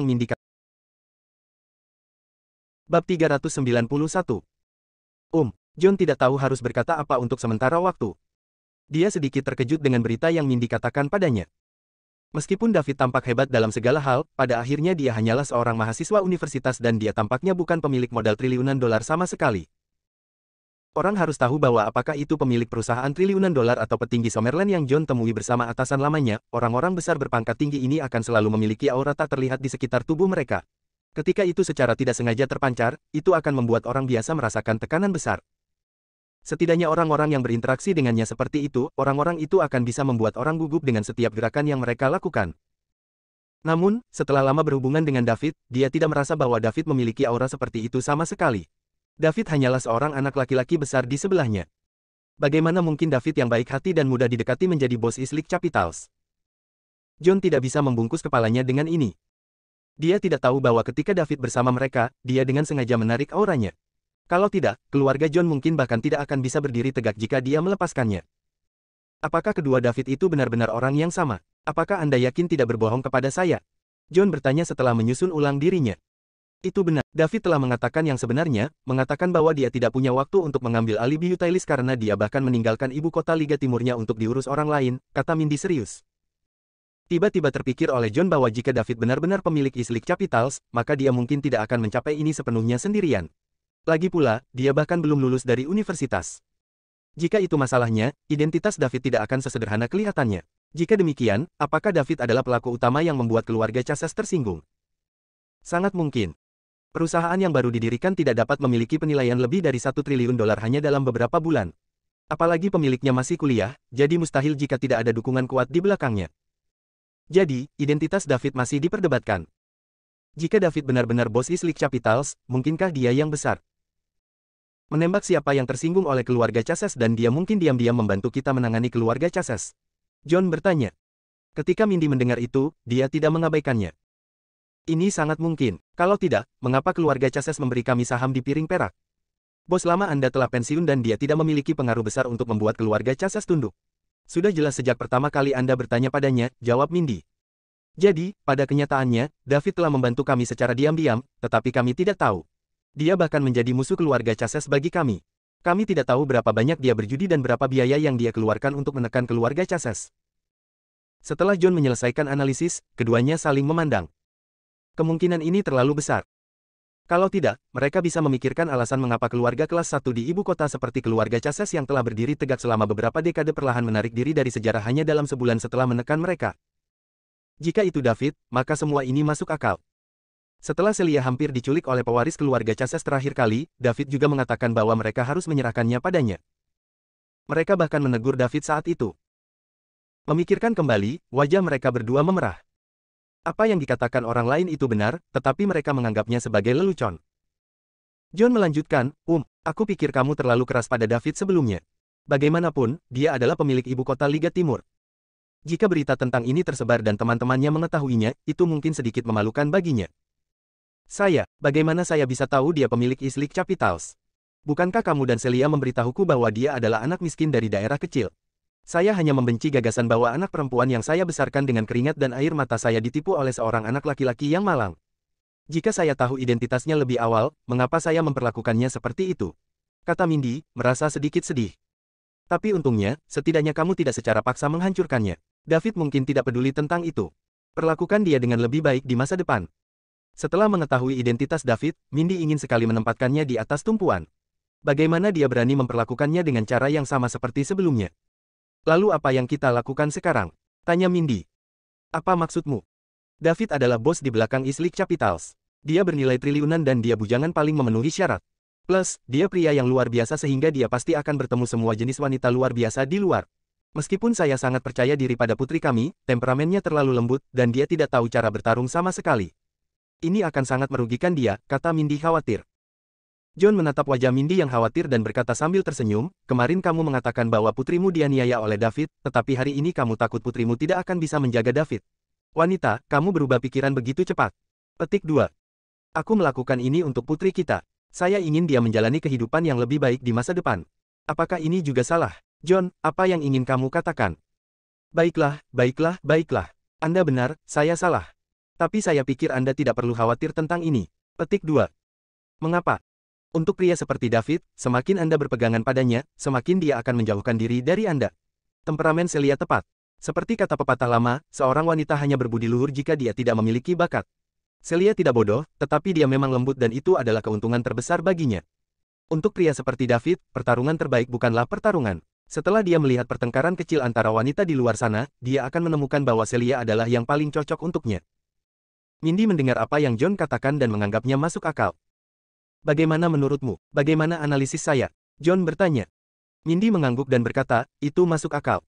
Mindy katakan. Bab 391. John tidak tahu harus berkata apa untuk sementara waktu. Dia sedikit terkejut dengan berita yang Mindy katakan padanya. Meskipun David tampak hebat dalam segala hal, pada akhirnya dia hanyalah seorang mahasiswa universitas dan dia tampaknya bukan pemilik modal triliunan dolar sama sekali. Orang harus tahu bahwa apakah itu pemilik perusahaan triliunan dolar atau petinggi Summerland yang John temui bersama atasan lamanya, orang-orang besar berpangkat tinggi ini akan selalu memiliki aura tak terlihat di sekitar tubuh mereka. Ketika itu secara tidak sengaja terpancar, itu akan membuat orang biasa merasakan tekanan besar. Setidaknya orang-orang yang berinteraksi dengannya seperti itu, orang-orang itu akan bisa membuat orang gugup dengan setiap gerakan yang mereka lakukan. Namun, setelah lama berhubungan dengan David, dia tidak merasa bahwa David memiliki aura seperti itu sama sekali. David hanyalah seorang anak laki-laki besar di sebelahnya. Bagaimana mungkin David yang baik hati dan mudah didekati menjadi bos Islik Capitals? John tidak bisa membungkus kepalanya dengan ini. Dia tidak tahu bahwa ketika David bersama mereka, dia dengan sengaja menarik auranya. Kalau tidak, keluarga John mungkin bahkan tidak akan bisa berdiri tegak jika dia melepaskannya. Apakah kedua David itu benar-benar orang yang sama? Apakah Anda yakin tidak berbohong kepada saya? John bertanya setelah menyusun ulang dirinya. Itu benar. David telah mengatakan yang sebenarnya, mengatakan bahwa dia tidak punya waktu untuk mengambil alih Butylist karena dia bahkan meninggalkan ibu kota Liga Timurnya untuk diurus orang lain, kata Mindy serius. Tiba-tiba terpikir oleh John bahwa jika David benar-benar pemilik Islik Capitals, maka dia mungkin tidak akan mencapai ini sepenuhnya sendirian. Lagi pula, dia bahkan belum lulus dari universitas. Jika itu masalahnya, identitas David tidak akan sesederhana kelihatannya. Jika demikian, apakah David adalah pelaku utama yang membuat keluarga Chasez tersinggung? Sangat mungkin. Perusahaan yang baru didirikan tidak dapat memiliki penilaian lebih dari $1 triliun hanya dalam beberapa bulan. Apalagi pemiliknya masih kuliah, jadi mustahil jika tidak ada dukungan kuat di belakangnya. Jadi, identitas David masih diperdebatkan. Jika David benar-benar bos Islik Capitals, mungkinkah dia yang besar? Menembak siapa yang tersinggung oleh keluarga Chasez dan dia mungkin diam-diam membantu kita menangani keluarga Chasez? John bertanya. Ketika Mindy mendengar itu, dia tidak mengabaikannya. Ini sangat mungkin. Kalau tidak, mengapa keluarga Chasez memberi kami saham di piring perak? Bos lama Anda telah pensiun dan dia tidak memiliki pengaruh besar untuk membuat keluarga Chasez tunduk. Sudah jelas sejak pertama kali Anda bertanya padanya, jawab Mindy. Jadi, pada kenyataannya, David telah membantu kami secara diam-diam, tetapi kami tidak tahu. Dia bahkan menjadi musuh keluarga Chasez bagi kami. Kami tidak tahu berapa banyak dia berjudi dan berapa biaya yang dia keluarkan untuk menekan keluarga Chasez. Setelah John menyelesaikan analisis, keduanya saling memandang. Kemungkinan ini terlalu besar. Kalau tidak, mereka bisa memikirkan alasan mengapa keluarga kelas 1 di ibu kota seperti keluarga Chasez yang telah berdiri tegak selama beberapa dekade perlahan menarik diri dari sejarah hanya dalam sebulan setelah menekan mereka. Jika itu David, maka semua ini masuk akal. Setelah Celia hampir diculik oleh pewaris keluarga Chasez terakhir kali, David juga mengatakan bahwa mereka harus menyerahkannya padanya. Mereka bahkan menegur David saat itu. Memikirkan kembali, wajah mereka berdua memerah. Apa yang dikatakan orang lain itu benar, tetapi mereka menganggapnya sebagai lelucon. John melanjutkan, aku pikir kamu terlalu keras pada David sebelumnya. Bagaimanapun, dia adalah pemilik ibu kota Liga Timur. Jika berita tentang ini tersebar dan teman-temannya mengetahuinya, itu mungkin sedikit memalukan baginya. Bagaimana saya bisa tahu dia pemilik Islik Capitals? Bukankah kamu dan Celia memberitahuku bahwa dia adalah anak miskin dari daerah kecil? Saya hanya membenci gagasan bahwa anak perempuan yang saya besarkan dengan keringat dan air mata saya ditipu oleh seorang anak laki-laki yang malang. Jika saya tahu identitasnya lebih awal, mengapa saya memperlakukannya seperti itu? Kata Mindy, merasa sedikit sedih. Tapi untungnya, setidaknya kamu tidak secara paksa menghancurkannya. David mungkin tidak peduli tentang itu. Perlakukan dia dengan lebih baik di masa depan. Setelah mengetahui identitas David, Mindy ingin sekali menempatkannya di atas tumpuan. Bagaimana dia berani memperlakukannya dengan cara yang sama seperti sebelumnya? Lalu apa yang kita lakukan sekarang? Tanya Mindy. Apa maksudmu? David adalah bos di belakang Islik Capitals. Dia bernilai triliunan dan dia bujangan paling memenuhi syarat. Plus, dia pria yang luar biasa sehingga dia pasti akan bertemu semua jenis wanita luar biasa di luar. Meskipun saya sangat percaya diri pada putri kami, temperamennya terlalu lembut dan dia tidak tahu cara bertarung sama sekali. Ini akan sangat merugikan dia, kata Mindy khawatir. John menatap wajah Mindy yang khawatir dan berkata sambil tersenyum, kemarin kamu mengatakan bahwa putrimu dianiaya oleh David, tetapi hari ini kamu takut putrimu tidak akan bisa menjaga David. Wanita, kamu berubah pikiran begitu cepat. Petik 2. Aku melakukan ini untuk putri kita. Saya ingin dia menjalani kehidupan yang lebih baik di masa depan. Apakah ini juga salah? John, apa yang ingin kamu katakan? Baiklah. Anda benar, saya salah. Tapi saya pikir Anda tidak perlu khawatir tentang ini. Petik 2. Mengapa? Untuk pria seperti David, semakin Anda berpegangan padanya, semakin dia akan menjauhkan diri dari Anda. Temperamen Celia tepat. Seperti kata pepatah lama, seorang wanita hanya berbudi luhur jika dia tidak memiliki bakat. Celia tidak bodoh, tetapi dia memang lembut dan itu adalah keuntungan terbesar baginya. Untuk pria seperti David, pertarungan terbaik bukanlah pertarungan. Setelah dia melihat pertengkaran kecil antara wanita di luar sana, dia akan menemukan bahwa Celia adalah yang paling cocok untuknya. Mindy mendengar apa yang John katakan dan menganggapnya masuk akal. Bagaimana menurutmu? Bagaimana analisis saya? John bertanya. Mindy mengangguk dan berkata, itu masuk akal.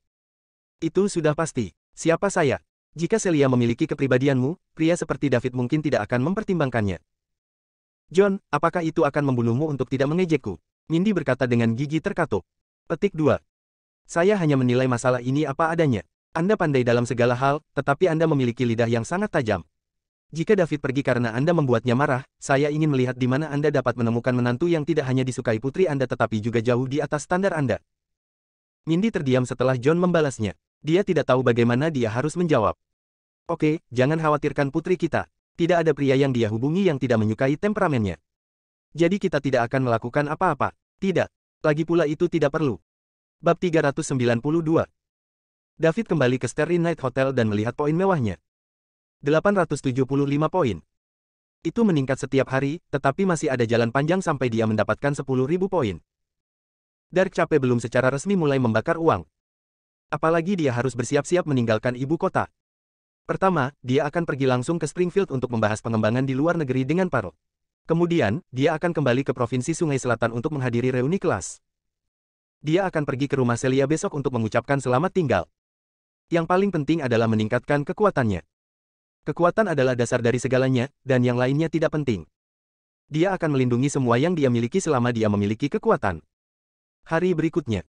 Itu sudah pasti. Siapa saya? Jika Celia memiliki kepribadianmu, pria seperti David mungkin tidak akan mempertimbangkannya. John, apakah itu akan membunuhmu untuk tidak mengejekku? Mindy berkata dengan gigi terkatup. Petik 2. Saya hanya menilai masalah ini apa adanya. Anda pandai dalam segala hal, tetapi Anda memiliki lidah yang sangat tajam. Jika David pergi karena Anda membuatnya marah, saya ingin melihat di mana Anda dapat menemukan menantu yang tidak hanya disukai putri Anda tetapi juga jauh di atas standar Anda. Mindy terdiam setelah John membalasnya. Dia tidak tahu bagaimana dia harus menjawab. Oke, jangan khawatirkan putri kita. Tidak ada pria yang dia hubungi yang tidak menyukai temperamennya. Jadi kita tidak akan melakukan apa-apa. Tidak. Lagi pula itu tidak perlu. Bab 392. David kembali ke Starry Night Hotel dan melihat poin mewahnya. 875 poin. Itu meningkat setiap hari, tetapi masih ada jalan panjang sampai dia mendapatkan 10.000 poin. Dark Cape belum secara resmi mulai membakar uang. Apalagi dia harus bersiap-siap meninggalkan ibu kota. Pertama, dia akan pergi langsung ke Springfield untuk membahas pengembangan di luar negeri dengan Paro. Kemudian, dia akan kembali ke Provinsi Sungai Selatan untuk menghadiri reuni kelas. Dia akan pergi ke rumah Celia besok untuk mengucapkan selamat tinggal. Yang paling penting adalah meningkatkan kekuatannya. Kekuatan adalah dasar dari segalanya, dan yang lainnya tidak penting. Dia akan melindungi semua yang dia miliki selama dia memiliki kekuatan. Hari berikutnya,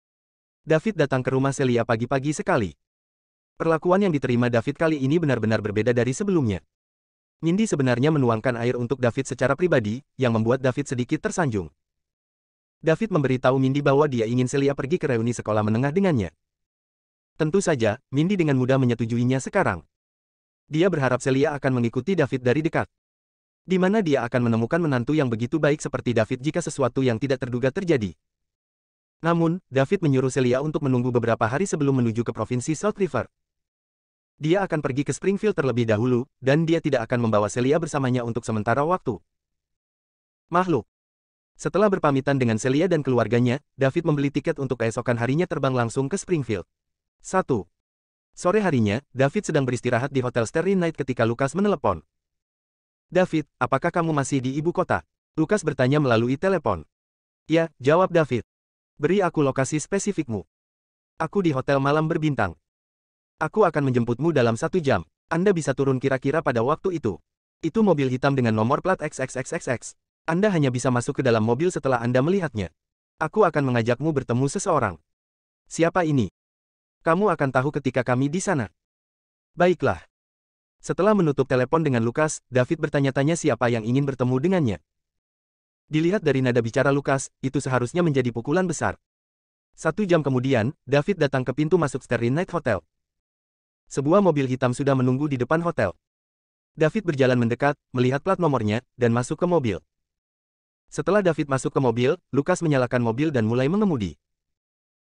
David datang ke rumah Celia pagi-pagi sekali. Perlakuan yang diterima David kali ini benar-benar berbeda dari sebelumnya. Mindy sebenarnya menuangkan air untuk David secara pribadi, yang membuat David sedikit tersanjung. David memberitahu Mindy bahwa dia ingin Celia pergi ke reuni sekolah menengah dengannya. Tentu saja, Mindy dengan mudah menyetujuinya sekarang. Dia berharap Celia akan mengikuti David dari dekat. Di mana dia akan menemukan menantu yang begitu baik seperti David jika sesuatu yang tidak terduga terjadi. Namun, David menyuruh Celia untuk menunggu beberapa hari sebelum menuju ke provinsi South River. Dia akan pergi ke Springfield terlebih dahulu, dan dia tidak akan membawa Celia bersamanya untuk sementara waktu. Makhluk. Setelah berpamitan dengan Celia dan keluarganya, David membeli tiket untuk keesokan harinya terbang langsung ke Springfield. 1. Sore harinya, David sedang beristirahat di Hotel Starry Night ketika Lucas menelepon. David, apakah kamu masih di ibu kota? Lucas bertanya melalui telepon. Ya, jawab David. Beri aku lokasi spesifikmu. Aku di hotel malam berbintang. Aku akan menjemputmu dalam 1 jam. Anda bisa turun kira-kira pada waktu itu. Itu mobil hitam dengan nomor plat XXXXX. Anda hanya bisa masuk ke dalam mobil setelah Anda melihatnya. Aku akan mengajakmu bertemu seseorang. Siapa ini? Kamu akan tahu ketika kami di sana. Baiklah. Setelah menutup telepon dengan Lucas, David bertanya-tanya siapa yang ingin bertemu dengannya. Dilihat dari nada bicara Lucas, itu seharusnya menjadi pukulan besar. 1 jam kemudian, David datang ke pintu masuk Starry Night Hotel. Sebuah mobil hitam sudah menunggu di depan hotel. David berjalan mendekat, melihat plat nomornya, dan masuk ke mobil. Setelah David masuk ke mobil, Lucas menyalakan mobil dan mulai mengemudi.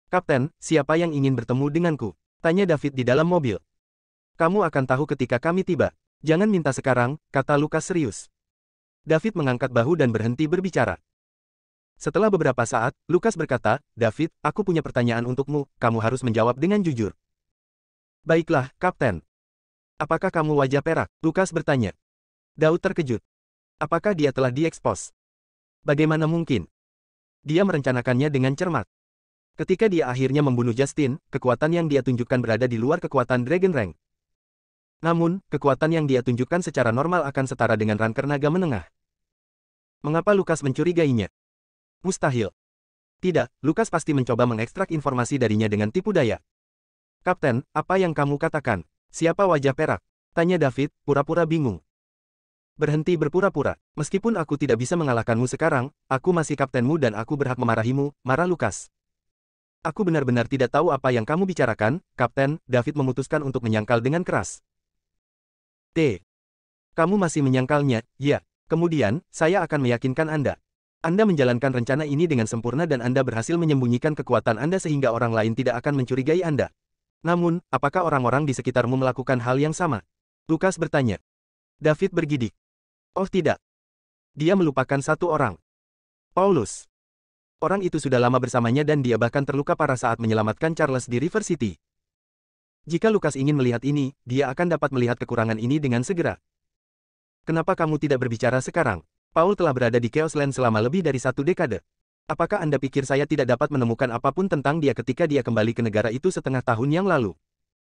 Kapten, siapa yang ingin bertemu denganku? Tanya David di dalam mobil. Kamu akan tahu ketika kami tiba. Jangan minta sekarang, kata Lucas serius. David mengangkat bahu dan berhenti berbicara. Setelah beberapa saat, Lucas berkata, David, aku punya pertanyaan untukmu, kamu harus menjawab dengan jujur. Baiklah, Kapten. Apakah kamu wajah perak? Lucas bertanya. Daud terkejut. Apakah dia telah diekspos? Bagaimana mungkin? Dia merencanakannya dengan cermat. Ketika dia akhirnya membunuh Justin, kekuatan yang dia tunjukkan berada di luar kekuatan Dragon Rank. Namun, kekuatan yang dia tunjukkan secara normal akan setara dengan ranker naga menengah. Mengapa Lucas mencurigainya? Mustahil. Tidak, Lucas pasti mencoba mengekstrak informasi darinya dengan tipu daya. Kapten, apa yang kamu katakan? Siapa wajah perak? Tanya David, pura-pura bingung. Berhenti berpura-pura. Meskipun aku tidak bisa mengalahkanmu sekarang, aku masih kaptenmu dan aku berhak memarahimu, marah Lucas. Aku benar-benar tidak tahu apa yang kamu bicarakan, Kapten, David memutuskan untuk menyangkal dengan keras. Kamu masih menyangkalnya, ya. Kemudian, saya akan meyakinkan Anda. Anda menjalankan rencana ini dengan sempurna dan Anda berhasil menyembunyikan kekuatan Anda sehingga orang lain tidak akan mencurigai Anda. Namun, apakah orang-orang di sekitarmu melakukan hal yang sama? Lukas bertanya. David bergidik. Oh tidak. Dia melupakan satu orang. Paulus. Orang itu sudah lama bersamanya dan dia bahkan terluka parah saat menyelamatkan Charles di River City. Jika Lukas ingin melihat ini, dia akan dapat melihat kekurangan ini dengan segera. Kenapa kamu tidak berbicara sekarang? Paul telah berada di Chaos Land selama lebih dari 1 dekade. Apakah Anda pikir saya tidak dapat menemukan apapun tentang dia ketika dia kembali ke negara itu setengah tahun yang lalu?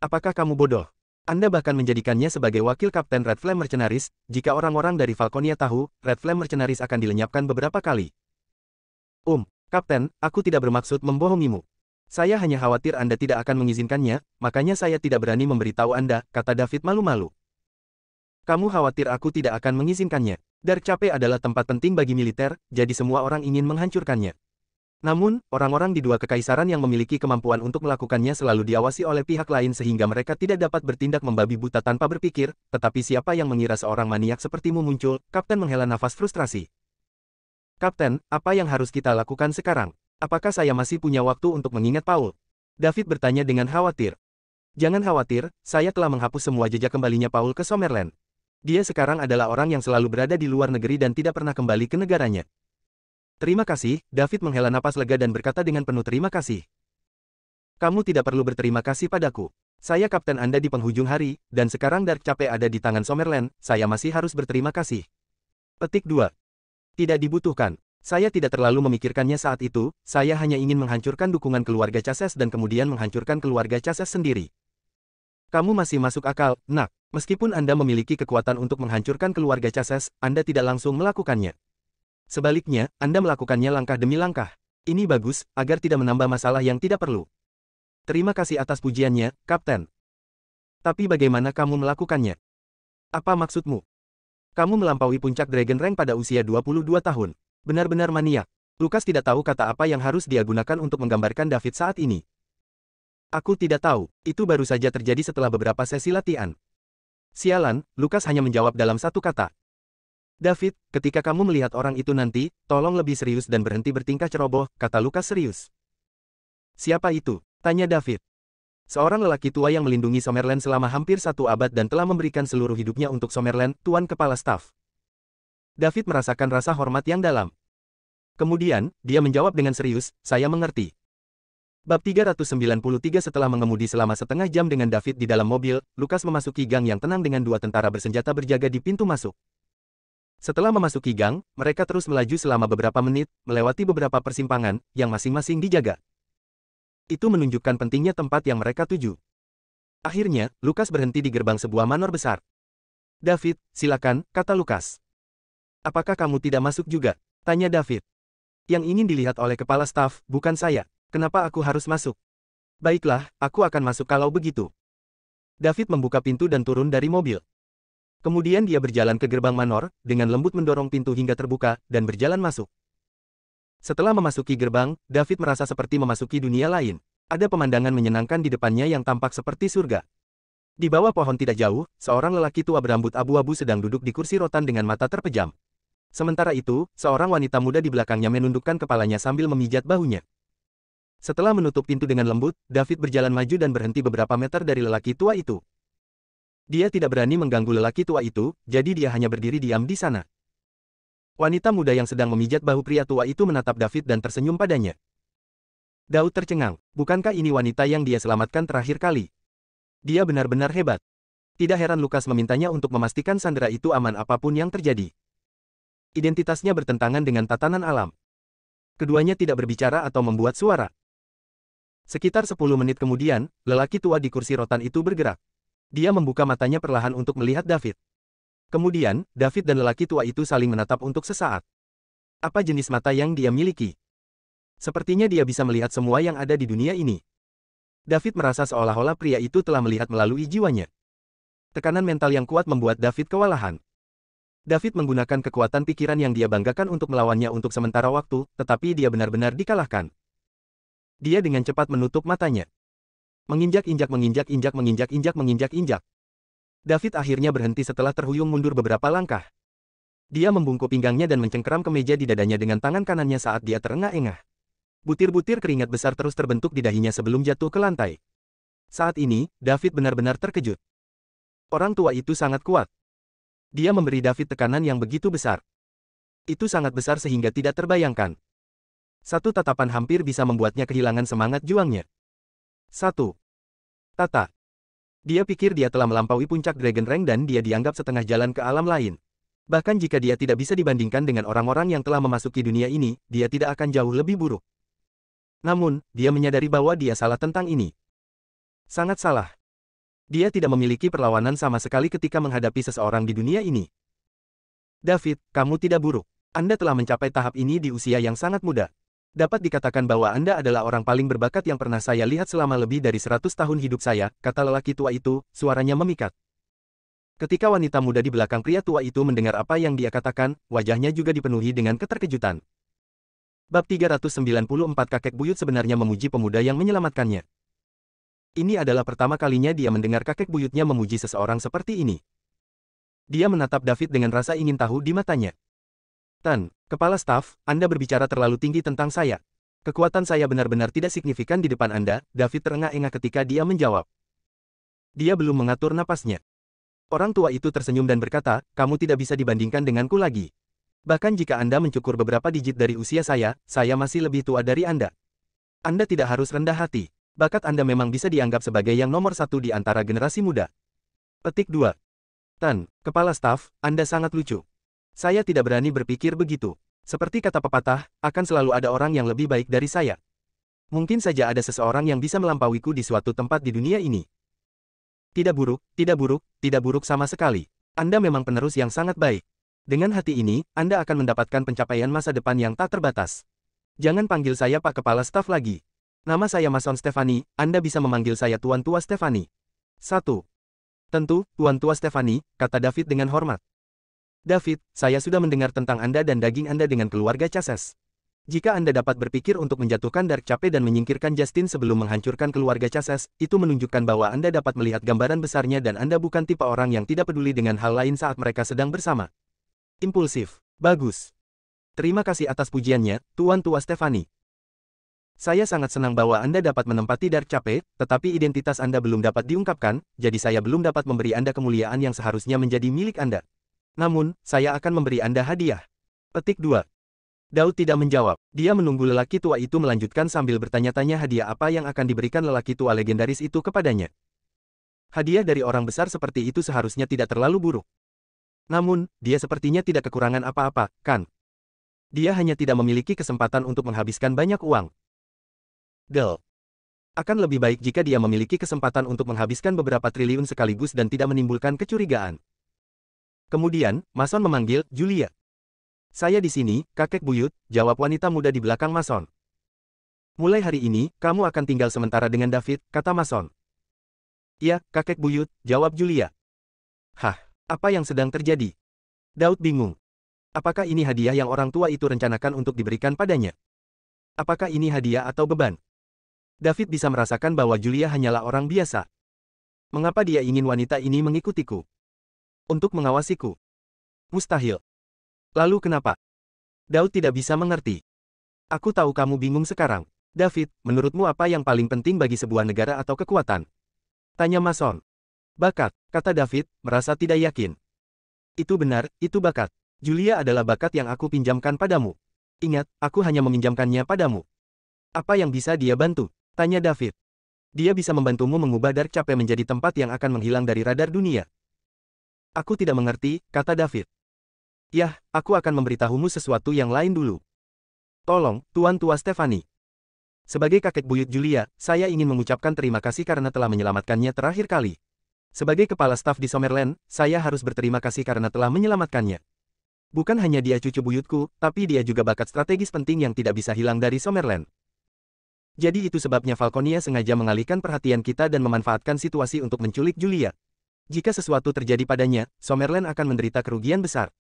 Apakah kamu bodoh? Anda bahkan menjadikannya sebagai wakil Kapten Red Flame Mercenaries. Jika orang-orang dari Falconia tahu, Red Flame Mercenaries akan dilenyapkan beberapa kali. Kapten, aku tidak bermaksud membohongimu. Saya hanya khawatir Anda tidak akan mengizinkannya, makanya saya tidak berani memberitahu Anda, kata David malu-malu. Kamu khawatir aku tidak akan mengizinkannya. Dark Cape adalah tempat penting bagi militer, jadi semua orang ingin menghancurkannya. Namun, orang-orang di dua kekaisaran yang memiliki kemampuan untuk melakukannya selalu diawasi oleh pihak lain sehingga mereka tidak dapat bertindak membabi buta tanpa berpikir, tetapi siapa yang mengira seorang maniak sepertimu muncul? Kapten menghela nafas frustrasi. Kapten, apa yang harus kita lakukan sekarang? Apakah saya masih punya waktu untuk mengingat Paul? David bertanya dengan khawatir. Jangan khawatir, saya telah menghapus semua jejak kembalinya Paul ke Summerland. Dia sekarang adalah orang yang selalu berada di luar negeri dan tidak pernah kembali ke negaranya. Terima kasih, David menghela napas lega dan berkata dengan penuh terima kasih. Kamu tidak perlu berterima kasih padaku. Saya kapten Anda di penghujung hari, dan sekarang Dark Cape ada di tangan Summerland, saya masih harus berterima kasih. Petik 2. Tidak dibutuhkan. Saya tidak terlalu memikirkannya saat itu, saya hanya ingin menghancurkan dukungan keluarga Chases dan kemudian menghancurkan keluarga Chases sendiri. Kamu masih masuk akal, nak. Meskipun Anda memiliki kekuatan untuk menghancurkan keluarga Chases, Anda tidak langsung melakukannya. Sebaliknya, Anda melakukannya langkah demi langkah. Ini bagus, agar tidak menambah masalah yang tidak perlu. Terima kasih atas pujiannya, Kapten. Tapi bagaimana kamu melakukannya? Apa maksudmu? Kamu melampaui puncak Dragon Rank pada usia 22 tahun. Benar-benar maniak. Lukas tidak tahu kata apa yang harus dia gunakan untuk menggambarkan David saat ini. Aku tidak tahu, itu baru saja terjadi setelah beberapa sesi latihan. Sialan, Lukas hanya menjawab dalam satu kata. David, ketika kamu melihat orang itu nanti, tolong lebih serius dan berhenti bertingkah ceroboh, kata Lukas serius. Siapa itu? Tanya David. Seorang lelaki tua yang melindungi Summerland selama hampir 1 abad dan telah memberikan seluruh hidupnya untuk Summerland, Tuan Kepala Staf. David merasakan rasa hormat yang dalam. Kemudian, dia menjawab dengan serius, saya mengerti. Bab 393 setelah mengemudi selama setengah jam dengan David di dalam mobil, Lukas memasuki gang yang tenang dengan 2 tentara bersenjata berjaga di pintu masuk. Setelah memasuki gang, mereka terus melaju selama beberapa menit, melewati beberapa persimpangan, yang masing-masing dijaga. Itu menunjukkan pentingnya tempat yang mereka tuju. Akhirnya, Lukas berhenti di gerbang sebuah manor besar. David, silakan, kata Lukas. Apakah kamu tidak masuk juga? Tanya David. Yang ingin dilihat oleh kepala staf, bukan saya. Kenapa aku harus masuk? Baiklah, aku akan masuk kalau begitu. David membuka pintu dan turun dari mobil. Kemudian dia berjalan ke gerbang manor, dengan lembut mendorong pintu hingga terbuka, dan berjalan masuk. Setelah memasuki gerbang, David merasa seperti memasuki dunia lain. Ada pemandangan menyenangkan di depannya yang tampak seperti surga. Di bawah pohon tidak jauh, seorang lelaki tua berambut abu-abu sedang duduk di kursi rotan dengan mata terpejam. Sementara itu, seorang wanita muda di belakangnya menundukkan kepalanya sambil memijat bahunya. Setelah menutup pintu dengan lembut, David berjalan maju dan berhenti beberapa meter dari lelaki tua itu. Dia tidak berani mengganggu lelaki tua itu, jadi dia hanya berdiri diam di sana. Wanita muda yang sedang memijat bahu pria tua itu menatap David dan tersenyum padanya. Daud tercengang, bukankah ini wanita yang dia selamatkan terakhir kali? Dia benar-benar hebat. Tidak heran Lukas memintanya untuk memastikan sandera itu aman apapun yang terjadi. Identitasnya bertentangan dengan tatanan alam. Keduanya tidak berbicara atau membuat suara. Sekitar 10 menit kemudian, lelaki tua di kursi rotan itu bergerak. Dia membuka matanya perlahan untuk melihat David. Kemudian, David dan lelaki tua itu saling menatap untuk sesaat. Apa jenis mata yang dia miliki? Sepertinya dia bisa melihat semua yang ada di dunia ini. David merasa seolah-olah pria itu telah melihat melalui jiwanya. Tekanan mental yang kuat membuat David kewalahan. David menggunakan kekuatan pikiran yang dia banggakan untuk melawannya untuk sementara waktu, tetapi dia benar-benar dikalahkan. Dia dengan cepat menutup matanya. Menginjak-injak. David akhirnya berhenti setelah terhuyung mundur beberapa langkah. Dia membungkuk pinggangnya dan mencengkeram kemeja di dadanya dengan tangan kanannya saat dia terengah-engah. Butir-butir keringat besar terus terbentuk di dahinya sebelum jatuh ke lantai. Saat ini, David benar-benar terkejut. Orang tua itu sangat kuat. Dia memberi David tekanan yang begitu besar. Itu sangat besar sehingga tidak terbayangkan. Satu tatapan hampir bisa membuatnya kehilangan semangat juangnya. 1. Tata. Dia pikir dia telah melampaui puncak Dragon Rank dan dia dianggap setengah jalan ke alam lain. Bahkan jika dia tidak bisa dibandingkan dengan orang-orang yang telah memasuki dunia ini, dia tidak akan jauh lebih buruk. Namun, dia menyadari bahwa dia salah tentang ini. Sangat salah. Dia tidak memiliki perlawanan sama sekali ketika menghadapi seseorang di dunia ini. David, kamu tidak buruk. Anda telah mencapai tahap ini di usia yang sangat muda. Dapat dikatakan bahwa Anda adalah orang paling berbakat yang pernah saya lihat selama lebih dari 100 tahun hidup saya, kata lelaki tua itu, suaranya memikat. Ketika wanita muda di belakang pria tua itu mendengar apa yang dia katakan, wajahnya juga dipenuhi dengan keterkejutan. Bab 394 Kakek buyut sebenarnya memuji pemuda yang menyelamatkannya. Ini adalah pertama kalinya dia mendengar kakek buyutnya memuji seseorang seperti ini. Dia menatap David dengan rasa ingin tahu di matanya. Tan, kepala staf, Anda berbicara terlalu tinggi tentang saya. Kekuatan saya benar-benar tidak signifikan di depan Anda, David terengah-engah ketika dia menjawab. Dia belum mengatur napasnya. Orang tua itu tersenyum dan berkata, kamu tidak bisa dibandingkan denganku lagi. Bahkan jika Anda mencukur beberapa digit dari usia saya masih lebih tua dari Anda. Anda tidak harus rendah hati. Bakat Anda memang bisa dianggap sebagai yang nomor satu di antara generasi muda. Petik 2. Tan, kepala staf, Anda sangat lucu. Saya tidak berani berpikir begitu. Seperti kata pepatah, akan selalu ada orang yang lebih baik dari saya. Mungkin saja ada seseorang yang bisa melampauiku di suatu tempat di dunia ini. Tidak buruk, tidak buruk, tidak buruk sama sekali. Anda memang penerus yang sangat baik. Dengan hati ini, Anda akan mendapatkan pencapaian masa depan yang tak terbatas. Jangan panggil saya Pak Kepala Staf lagi. Nama saya Mason Stefani, Anda bisa memanggil saya Tuan Tua Stefani. 1. Tentu, Tuan Tua Stefani, kata David dengan hormat. David, saya sudah mendengar tentang Anda dan daging Anda dengan keluarga Chases. Jika Anda dapat berpikir untuk menjatuhkan Dark Cape dan menyingkirkan Justin sebelum menghancurkan keluarga Chases, itu menunjukkan bahwa Anda dapat melihat gambaran besarnya dan Anda bukan tipe orang yang tidak peduli dengan hal lain saat mereka sedang bersama. Impulsif. Bagus. Terima kasih atas pujiannya, Tuan Tua Stefani. Saya sangat senang bahwa Anda dapat menempati Dark Cape, tetapi identitas Anda belum dapat diungkapkan, jadi saya belum dapat memberi Anda kemuliaan yang seharusnya menjadi milik Anda. Namun, saya akan memberi Anda hadiah. Petik 2. Daud tidak menjawab. Dia menunggu lelaki tua itu melanjutkan sambil bertanya-tanya hadiah apa yang akan diberikan lelaki tua legendaris itu kepadanya. Hadiah dari orang besar seperti itu seharusnya tidak terlalu buruk. Namun, dia sepertinya tidak kekurangan apa-apa, kan? Dia hanya tidak memiliki kesempatan untuk menghabiskan banyak uang. Del. Akan lebih baik jika dia memiliki kesempatan untuk menghabiskan beberapa triliun sekaligus dan tidak menimbulkan kecurigaan. Kemudian, Mason memanggil Julia. Saya di sini, kakek buyut, jawab wanita muda di belakang Mason. Mulai hari ini, kamu akan tinggal sementara dengan David, kata Mason. Ya, kakek buyut, jawab Julia. Hah, apa yang sedang terjadi? Daud bingung. Apakah ini hadiah yang orang tua itu rencanakan untuk diberikan padanya? Apakah ini hadiah atau beban? David bisa merasakan bahwa Julia hanyalah orang biasa. Mengapa dia ingin wanita ini mengikutiku? Untuk mengawasiku? Mustahil. Lalu kenapa? Daud tidak bisa mengerti. Aku tahu kamu bingung sekarang. David, menurutmu apa yang paling penting bagi sebuah negara atau kekuatan? Tanya Mason. Bakat, kata David, merasa tidak yakin. Itu benar, itu bakat. Julia adalah bakat yang aku pinjamkan padamu. Ingat, aku hanya meminjamkannya padamu. Apa yang bisa dia bantu? Tanya David. Dia bisa membantumu mengubah Dark Cape menjadi tempat yang akan menghilang dari radar dunia. Aku tidak mengerti, kata David. Yah, aku akan memberitahumu sesuatu yang lain dulu. Tolong, Tuan Tua Stefani. Sebagai kakek buyut Julia, saya ingin mengucapkan terima kasih karena telah menyelamatkannya terakhir kali. Sebagai kepala staf di Summerland, saya harus berterima kasih karena telah menyelamatkannya. Bukan hanya dia cucu buyutku, tapi dia juga bakat strategis penting yang tidak bisa hilang dari Summerland. Jadi itu sebabnya Falconia sengaja mengalihkan perhatian kita dan memanfaatkan situasi untuk menculik Julia. Jika sesuatu terjadi padanya, Summerland akan menderita kerugian besar.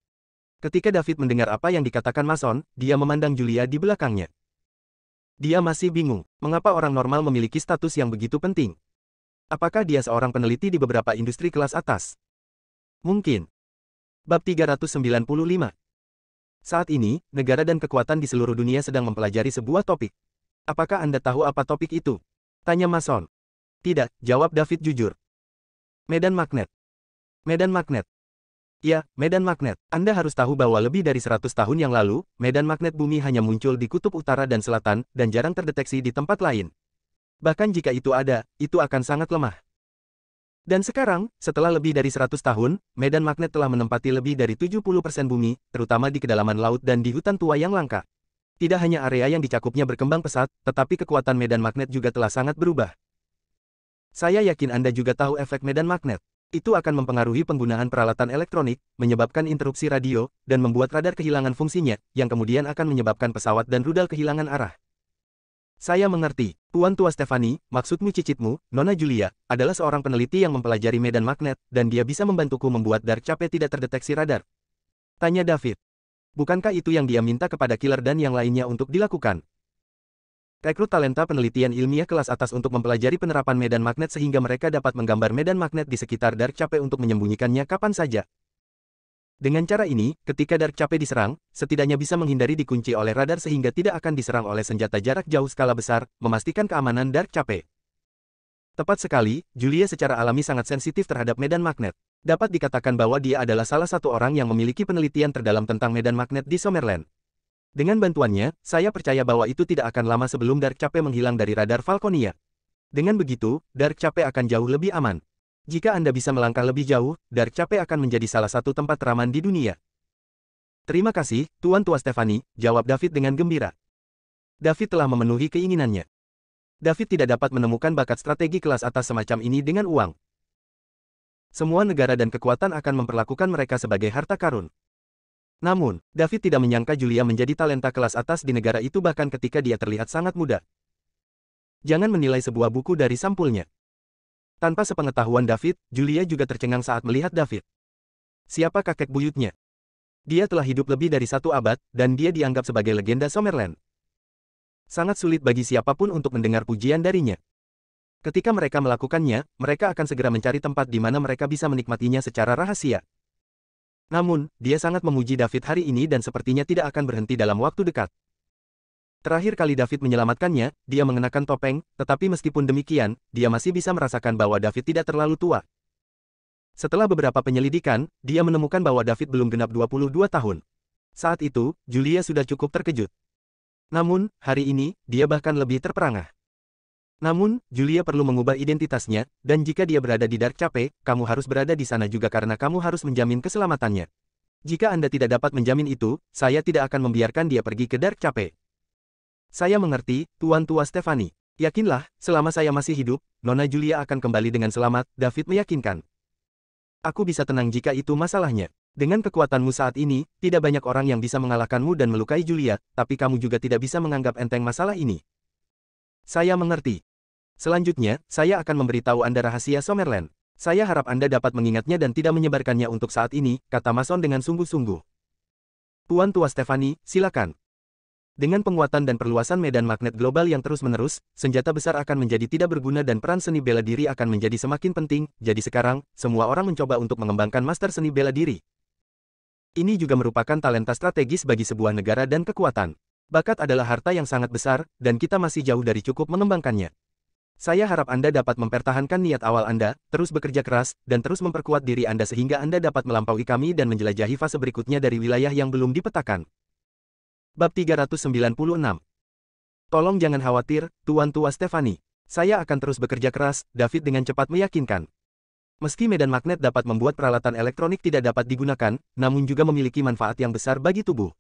Ketika David mendengar apa yang dikatakan Mason, dia memandang Julia di belakangnya. Dia masih bingung, mengapa orang normal memiliki status yang begitu penting. Apakah dia seorang peneliti di beberapa industri kelas atas? Mungkin. Bab 395. Saat ini, negara dan kekuatan di seluruh dunia sedang mempelajari sebuah topik. Apakah Anda tahu apa topik itu? Tanya Mason. Tidak, jawab David jujur. Medan magnet. Medan magnet. Ya, medan magnet. Anda harus tahu bahwa lebih dari 100 tahun yang lalu, medan magnet bumi hanya muncul di kutub utara dan selatan, dan jarang terdeteksi di tempat lain. Bahkan jika itu ada, itu akan sangat lemah. Dan sekarang, setelah lebih dari 100 tahun, medan magnet telah menempati lebih dari 70% bumi, terutama di kedalaman laut dan di hutan tua yang langka. Tidak hanya area yang dicakupnya berkembang pesat, tetapi kekuatan medan magnet juga telah sangat berubah. Saya yakin Anda juga tahu efek medan magnet. Itu akan mempengaruhi penggunaan peralatan elektronik, menyebabkan interupsi radio, dan membuat radar kehilangan fungsinya, yang kemudian akan menyebabkan pesawat dan rudal kehilangan arah. Saya mengerti. Tuan Tua Stefani, maksudmu cicitmu, Nona Julia, adalah seorang peneliti yang mempelajari medan magnet, dan dia bisa membantuku membuat Dark Cape tidak terdeteksi radar. Tanya David. Bukankah itu yang dia minta kepada Killer dan yang lainnya untuk dilakukan? Rekrut talenta penelitian ilmiah kelas atas untuk mempelajari penerapan medan magnet sehingga mereka dapat menggambar medan magnet di sekitar Dark Cape untuk menyembunyikannya kapan saja. Dengan cara ini, ketika Dark Cape diserang, setidaknya bisa menghindari dikunci oleh radar sehingga tidak akan diserang oleh senjata jarak jauh skala besar, memastikan keamanan Dark Cape. Tepat sekali, Julia secara alami sangat sensitif terhadap medan magnet. Dapat dikatakan bahwa dia adalah salah satu orang yang memiliki penelitian terdalam tentang medan magnet di Summerland. Dengan bantuannya, saya percaya bahwa itu tidak akan lama sebelum Dark Cape menghilang dari radar Falconia. Dengan begitu, Dark Cape akan jauh lebih aman. Jika Anda bisa melangkah lebih jauh, Dark Cape akan menjadi salah satu tempat teraman di dunia. Terima kasih, Tuan Tua Stefani, jawab David dengan gembira. David telah memenuhi keinginannya. David tidak dapat menemukan bakat strategi kelas atas semacam ini dengan uang. Semua negara dan kekuatan akan memperlakukan mereka sebagai harta karun. Namun, David tidak menyangka Julia menjadi talenta kelas atas di negara itu bahkan ketika dia terlihat sangat muda. Jangan menilai sebuah buku dari sampulnya. Tanpa sepengetahuan David, Julia juga tercengang saat melihat David. Siapa kakek buyutnya? Dia telah hidup lebih dari 1 abad, dan dia dianggap sebagai legenda Summerland. Sangat sulit bagi siapapun untuk mendengar pujian darinya. Ketika mereka melakukannya, mereka akan segera mencari tempat di mana mereka bisa menikmatinya secara rahasia. Namun, dia sangat memuji David hari ini dan sepertinya tidak akan berhenti dalam waktu dekat. Terakhir kali David menyelamatkannya, dia mengenakan topeng, tetapi meskipun demikian, dia masih bisa merasakan bahwa David tidak terlalu tua. Setelah beberapa penyelidikan, dia menemukan bahwa David belum genap 22 tahun. Saat itu, Julia sudah cukup terkejut. Namun, hari ini, dia bahkan lebih terperangah. Namun, Julia perlu mengubah identitasnya, dan jika dia berada di Dark Cape, kamu harus berada di sana juga karena kamu harus menjamin keselamatannya. Jika Anda tidak dapat menjamin itu, saya tidak akan membiarkan dia pergi ke Dark Cape. Saya mengerti, Tuan Tua Stefani. Yakinlah, selama saya masih hidup, Nona Julia akan kembali dengan selamat, David meyakinkan. Aku bisa tenang jika itu masalahnya. Dengan kekuatanmu saat ini, tidak banyak orang yang bisa mengalahkanmu dan melukai Julia, tapi kamu juga tidak bisa menganggap enteng masalah ini. Saya mengerti. Selanjutnya, saya akan memberitahu Anda rahasia Summerland. Saya harap Anda dapat mengingatnya dan tidak menyebarkannya untuk saat ini, kata Mason dengan sungguh-sungguh. Tuan Tua Stefani, silakan. Dengan penguatan dan perluasan medan magnet global yang terus-menerus, senjata besar akan menjadi tidak berguna dan peran seni bela diri akan menjadi semakin penting, jadi sekarang, semua orang mencoba untuk mengembangkan master seni bela diri. Ini juga merupakan talenta strategis bagi sebuah negara dan kekuatan. Bakat adalah harta yang sangat besar, dan kita masih jauh dari cukup mengembangkannya. Saya harap Anda dapat mempertahankan niat awal Anda, terus bekerja keras, dan terus memperkuat diri Anda sehingga Anda dapat melampaui kami dan menjelajahi fase berikutnya dari wilayah yang belum dipetakan. Bab 396. Tolong jangan khawatir, Tuan Tua Stefani. Saya akan terus bekerja keras, David dengan cepat meyakinkan. Meski medan magnet dapat membuat peralatan elektronik tidak dapat digunakan, namun juga memiliki manfaat yang besar bagi tubuh.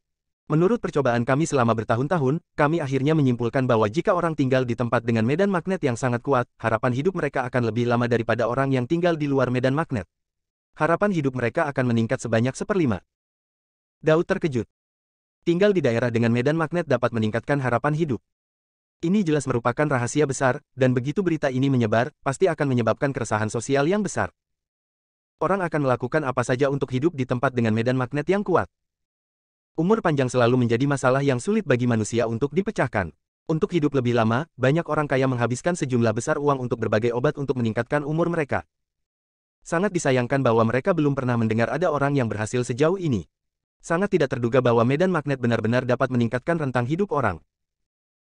Menurut percobaan kami selama bertahun-tahun, kami akhirnya menyimpulkan bahwa jika orang tinggal di tempat dengan medan magnet yang sangat kuat, harapan hidup mereka akan lebih lama daripada orang yang tinggal di luar medan magnet. Harapan hidup mereka akan meningkat sebanyak 1/5. Daud terkejut. Tinggal di daerah dengan medan magnet dapat meningkatkan harapan hidup. Ini jelas merupakan rahasia besar, dan begitu berita ini menyebar, pasti akan menyebabkan keresahan sosial yang besar. Orang akan melakukan apa saja untuk hidup di tempat dengan medan magnet yang kuat. Umur panjang selalu menjadi masalah yang sulit bagi manusia untuk dipecahkan. Untuk hidup lebih lama, banyak orang kaya menghabiskan sejumlah besar uang untuk berbagai obat untuk meningkatkan umur mereka. Sangat disayangkan bahwa mereka belum pernah mendengar ada orang yang berhasil sejauh ini. Sangat tidak terduga bahwa medan magnet benar-benar dapat meningkatkan rentang hidup orang.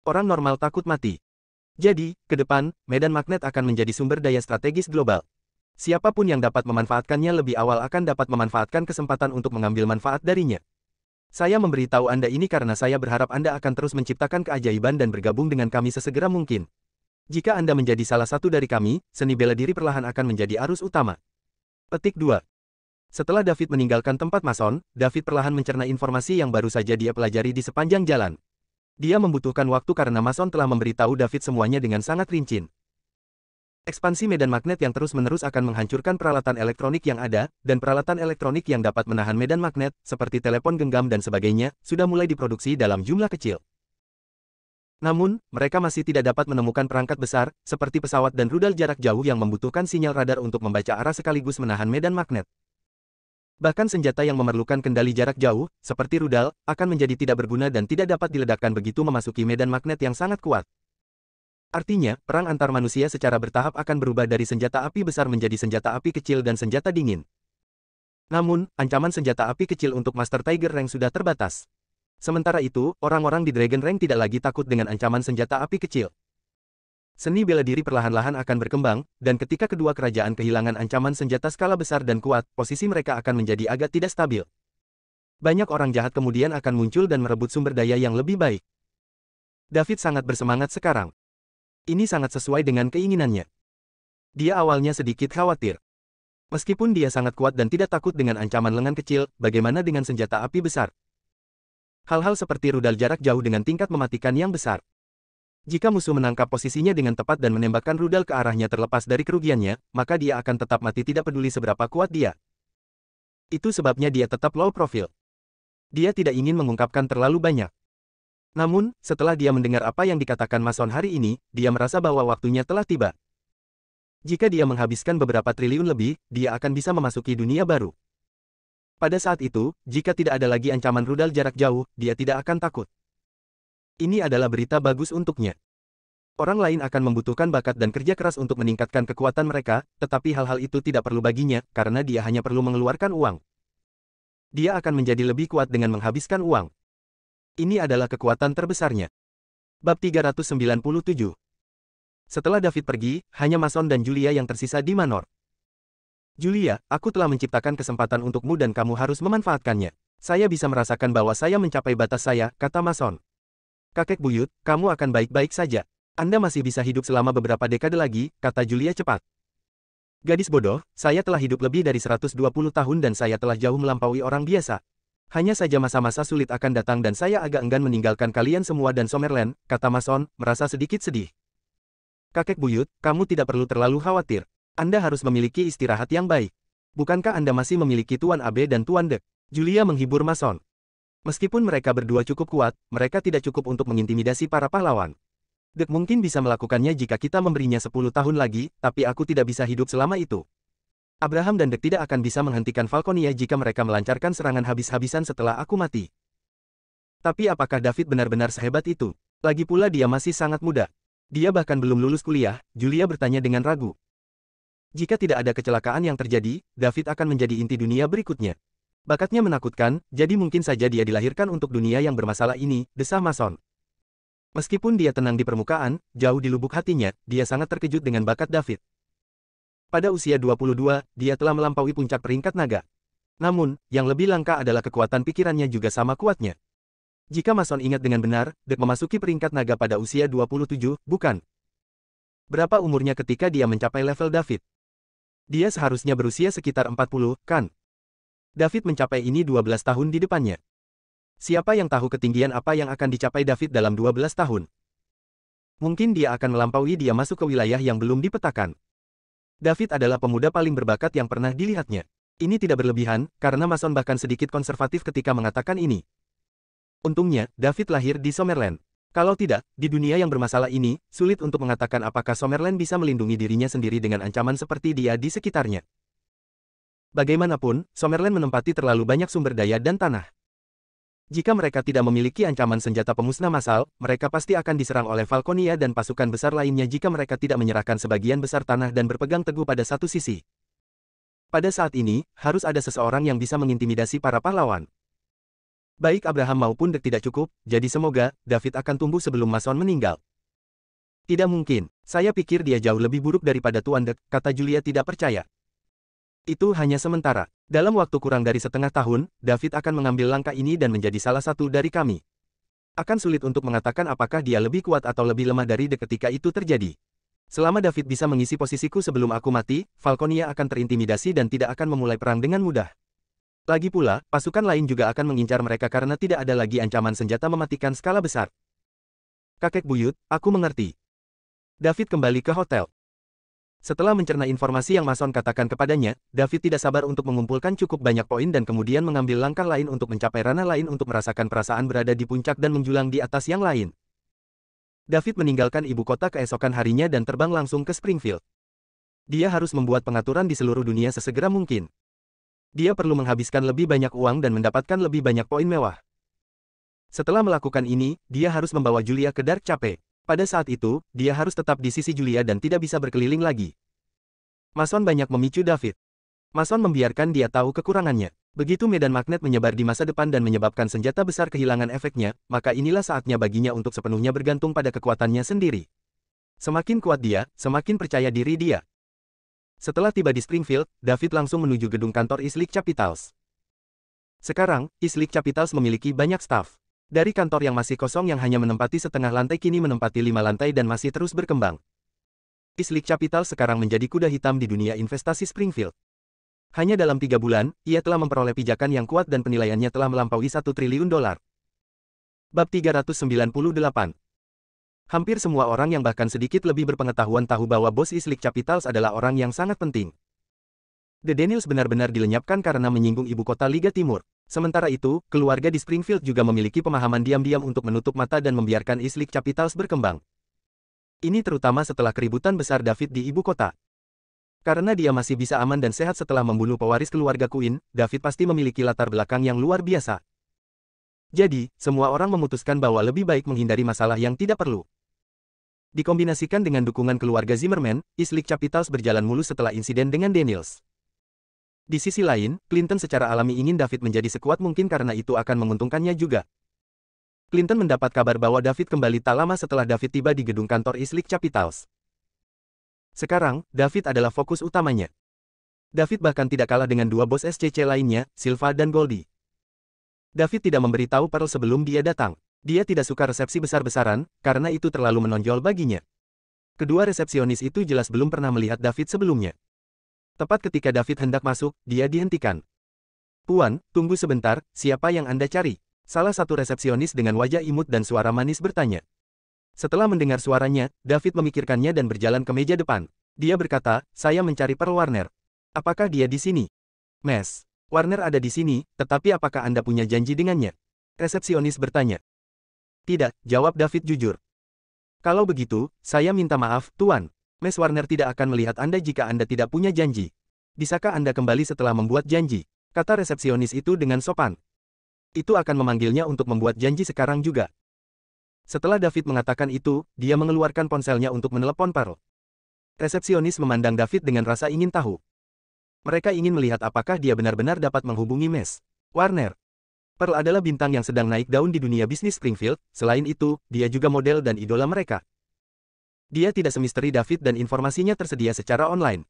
Orang normal takut mati. Jadi, ke depan, medan magnet akan menjadi sumber daya strategis global. Siapapun yang dapat memanfaatkannya lebih awal akan dapat memanfaatkan kesempatan untuk mengambil manfaat darinya. Saya memberitahu Anda ini karena saya berharap Anda akan terus menciptakan keajaiban dan bergabung dengan kami sesegera mungkin. Jika Anda menjadi salah satu dari kami, seni bela diri perlahan akan menjadi arus utama. Petik 2. Setelah David meninggalkan tempat mason, David perlahan mencerna informasi yang baru saja dia pelajari di sepanjang jalan. Dia membutuhkan waktu karena mason telah memberitahu David semuanya dengan sangat rinci. Ekspansi medan magnet yang terus-menerus akan menghancurkan peralatan elektronik yang ada, dan peralatan elektronik yang dapat menahan medan magnet, seperti telepon genggam dan sebagainya, sudah mulai diproduksi dalam jumlah kecil. Namun, mereka masih tidak dapat menemukan perangkat besar, seperti pesawat dan rudal jarak jauh yang membutuhkan sinyal radar untuk membaca arah sekaligus menahan medan magnet. Bahkan senjata yang memerlukan kendali jarak jauh, seperti rudal, akan menjadi tidak berguna dan tidak dapat diledakkan begitu memasuki medan magnet yang sangat kuat. Artinya, perang antar manusia secara bertahap akan berubah dari senjata api besar menjadi senjata api kecil dan senjata dingin. Namun, ancaman senjata api kecil untuk Master Tiger Rank sudah terbatas. Sementara itu, orang-orang di Dragon Rank tidak lagi takut dengan ancaman senjata api kecil. Seni bela diri perlahan-lahan akan berkembang, dan ketika kedua kerajaan kehilangan ancaman senjata skala besar dan kuat, posisi mereka akan menjadi agak tidak stabil. Banyak orang jahat kemudian akan muncul dan merebut sumber daya yang lebih baik. David sangat bersemangat sekarang. Ini sangat sesuai dengan keinginannya. Dia awalnya sedikit khawatir. Meskipun dia sangat kuat dan tidak takut dengan ancaman lengan kecil, bagaimana dengan senjata api besar? Hal-hal seperti rudal jarak jauh dengan tingkat mematikan yang besar. Jika musuh menangkap posisinya dengan tepat dan menembakkan rudal ke arahnya terlepas dari kerugiannya, maka dia akan tetap mati tidak peduli seberapa kuat dia. Itu sebabnya dia tetap low profile. Dia tidak ingin mengungkapkan terlalu banyak. Namun, setelah dia mendengar apa yang dikatakan Mason hari ini, dia merasa bahwa waktunya telah tiba. Jika dia menghabiskan beberapa triliun lebih, dia akan bisa memasuki dunia baru. Pada saat itu, jika tidak ada lagi ancaman rudal jarak jauh, dia tidak akan takut. Ini adalah berita bagus untuknya. Orang lain akan membutuhkan bakat dan kerja keras untuk meningkatkan kekuatan mereka, tetapi hal-hal itu tidak perlu baginya, karena dia hanya perlu mengeluarkan uang. Dia akan menjadi lebih kuat dengan menghabiskan uang. Ini adalah kekuatan terbesarnya. Bab 397. Setelah David pergi, hanya Mason dan Julia yang tersisa di Manor. Julia, aku telah menciptakan kesempatan untukmu dan kamu harus memanfaatkannya. Saya bisa merasakan bahwa saya mencapai batas saya, kata Mason. Kakek buyut, kamu akan baik-baik saja. Anda masih bisa hidup selama beberapa dekade lagi, kata Julia cepat. Gadis bodoh, saya telah hidup lebih dari 120 tahun dan saya telah jauh melampaui orang biasa. Hanya saja masa-masa sulit akan datang dan saya agak enggan meninggalkan kalian semua dan Summerland, kata Mason, merasa sedikit sedih. Kakek buyut, kamu tidak perlu terlalu khawatir. Anda harus memiliki istirahat yang baik. Bukankah Anda masih memiliki Tuan Abe dan Tuan Dek? Julia menghibur Mason. Meskipun mereka berdua cukup kuat, mereka tidak cukup untuk mengintimidasi para pahlawan. Dek mungkin bisa melakukannya jika kita memberinya 10 tahun lagi, tapi aku tidak bisa hidup selama itu. Abraham dan Dek tidak akan bisa menghentikan Falconia jika mereka melancarkan serangan habis-habisan setelah aku mati. Tapi apakah David benar-benar sehebat itu? Lagi pula dia masih sangat muda. Dia bahkan belum lulus kuliah, Julia bertanya dengan ragu. Jika tidak ada kecelakaan yang terjadi, David akan menjadi inti dunia berikutnya. Bakatnya menakutkan, jadi mungkin saja dia dilahirkan untuk dunia yang bermasalah ini, desah Mason. Meskipun dia tenang di permukaan, jauh di lubuk hatinya, dia sangat terkejut dengan bakat David. Pada usia 22, dia telah melampaui puncak peringkat naga. Namun, yang lebih langka adalah kekuatan pikirannya juga sama kuatnya. Jika Mason ingat dengan benar, Dek memasuki peringkat naga pada usia 27, bukan? Berapa umurnya ketika dia mencapai level David? Dia seharusnya berusia sekitar 40, kan? David mencapai ini 12 tahun di depannya. Siapa yang tahu ketinggian apa yang akan dicapai David dalam 12 tahun? Mungkin dia akan melampaui dia masuk ke wilayah yang belum dipetakan. David adalah pemuda paling berbakat yang pernah dilihatnya. Ini tidak berlebihan, karena Mason bahkan sedikit konservatif ketika mengatakan ini. Untungnya, David lahir di Summerland. Kalau tidak, di dunia yang bermasalah ini, sulit untuk mengatakan apakah Summerland bisa melindungi dirinya sendiri dengan ancaman seperti dia di sekitarnya. Bagaimanapun, Summerland menempati terlalu banyak sumber daya dan tanah. Jika mereka tidak memiliki ancaman senjata pemusnah massal, mereka pasti akan diserang oleh Falconia dan pasukan besar lainnya jika mereka tidak menyerahkan sebagian besar tanah dan berpegang teguh pada satu sisi. Pada saat ini, harus ada seseorang yang bisa mengintimidasi para pahlawan. Baik Abraham maupun Dek tidak cukup, jadi semoga David akan tumbuh sebelum Mason meninggal. Tidak mungkin, saya pikir dia jauh lebih buruk daripada Tuan Dek, kata Julia tidak percaya. Itu hanya sementara. Dalam waktu kurang dari setengah tahun, David akan mengambil langkah ini dan menjadi salah satu dari kami. Akan sulit untuk mengatakan apakah dia lebih kuat atau lebih lemah dari Dek ketika itu terjadi. Selama David bisa mengisi posisiku sebelum aku mati, Falconia akan terintimidasi dan tidak akan memulai perang dengan mudah. Lagi pula, pasukan lain juga akan mengincar mereka karena tidak ada lagi ancaman senjata mematikan skala besar. Kakek buyut, aku mengerti. David kembali ke hotel. Setelah mencerna informasi yang Mason katakan kepadanya, David tidak sabar untuk mengumpulkan cukup banyak poin dan kemudian mengambil langkah lain untuk mencapai ranah lain untuk merasakan perasaan berada di puncak dan menjulang di atas yang lain. David meninggalkan ibu kota keesokan harinya dan terbang langsung ke Springfield. Dia harus membuat pengaturan di seluruh dunia sesegera mungkin. Dia perlu menghabiskan lebih banyak uang dan mendapatkan lebih banyak poin mewah. Setelah melakukan ini, dia harus membawa Julia ke Dark Cape. Pada saat itu, dia harus tetap di sisi Julia dan tidak bisa berkeliling lagi. Mason banyak memicu David. Mason membiarkan dia tahu kekurangannya. Begitu medan magnet menyebar di masa depan dan menyebabkan senjata besar kehilangan efeknya, maka inilah saatnya baginya untuk sepenuhnya bergantung pada kekuatannya sendiri. Semakin kuat dia, semakin percaya diri dia. Setelah tiba di Springfield, David langsung menuju gedung kantor Eastleigh Capitals. Sekarang, Eastleigh Capitals memiliki banyak staf. Dari kantor yang masih kosong yang hanya menempati setengah lantai kini menempati 5 lantai dan masih terus berkembang. Eastleigh Capitals sekarang menjadi kuda hitam di dunia investasi Springfield. Hanya dalam 3 bulan, ia telah memperoleh pijakan yang kuat dan penilaiannya telah melampaui $1 triliun. Bab 398. Hampir semua orang yang bahkan sedikit lebih berpengetahuan tahu bahwa bos Eastleigh Capitals adalah orang yang sangat penting. The Daniels benar-benar dilenyapkan karena menyinggung ibu kota Liga Timur. Sementara itu, keluarga di Springfield juga memiliki pemahaman diam-diam untuk menutup mata dan membiarkan Eastleigh Capitals berkembang. Ini terutama setelah keributan besar David di ibu kota. Karena dia masih bisa aman dan sehat setelah membunuh pewaris keluarga Queen, David pasti memiliki latar belakang yang luar biasa. Jadi, semua orang memutuskan bahwa lebih baik menghindari masalah yang tidak perlu. Dikombinasikan dengan dukungan keluarga Zimmerman, Eastleigh Capitals berjalan mulus setelah insiden dengan Daniels. Di sisi lain, Clinton secara alami ingin David menjadi sekuat mungkin karena itu akan menguntungkannya juga. Clinton mendapat kabar bahwa David kembali tak lama setelah David tiba di gedung kantor Eastleigh Capitals. Sekarang, David adalah fokus utamanya. David bahkan tidak kalah dengan dua bos SCC lainnya, Silva dan Goldie. David tidak memberitahu Pearl sebelum dia datang. Dia tidak suka resepsi besar-besaran, karena itu terlalu menonjol baginya. Kedua resepsionis itu jelas belum pernah melihat David sebelumnya. Tepat ketika David hendak masuk, dia dihentikan. "Puan, tunggu sebentar, siapa yang Anda cari?" Salah satu resepsionis dengan wajah imut dan suara manis bertanya. Setelah mendengar suaranya, David memikirkannya dan berjalan ke meja depan. Dia berkata, "Saya mencari Pearl Warner. Apakah dia di sini?" "Mes, Warner ada di sini, tetapi apakah Anda punya janji dengannya?" Resepsionis bertanya. "Tidak," jawab David jujur. "Kalau begitu, saya minta maaf, Tuan. Miss Warner tidak akan melihat Anda jika Anda tidak punya janji. Bisakah Anda kembali setelah membuat janji?" kata resepsionis itu dengan sopan. Itu akan memanggilnya untuk membuat janji sekarang juga. Setelah David mengatakan itu, dia mengeluarkan ponselnya untuk menelepon Pearl. Resepsionis memandang David dengan rasa ingin tahu. Mereka ingin melihat apakah dia benar-benar dapat menghubungi Miss Warner. Pearl adalah bintang yang sedang naik daun di dunia bisnis Springfield, selain itu, dia juga model dan idola mereka. Dia tidak semisteri David dan informasinya tersedia secara online.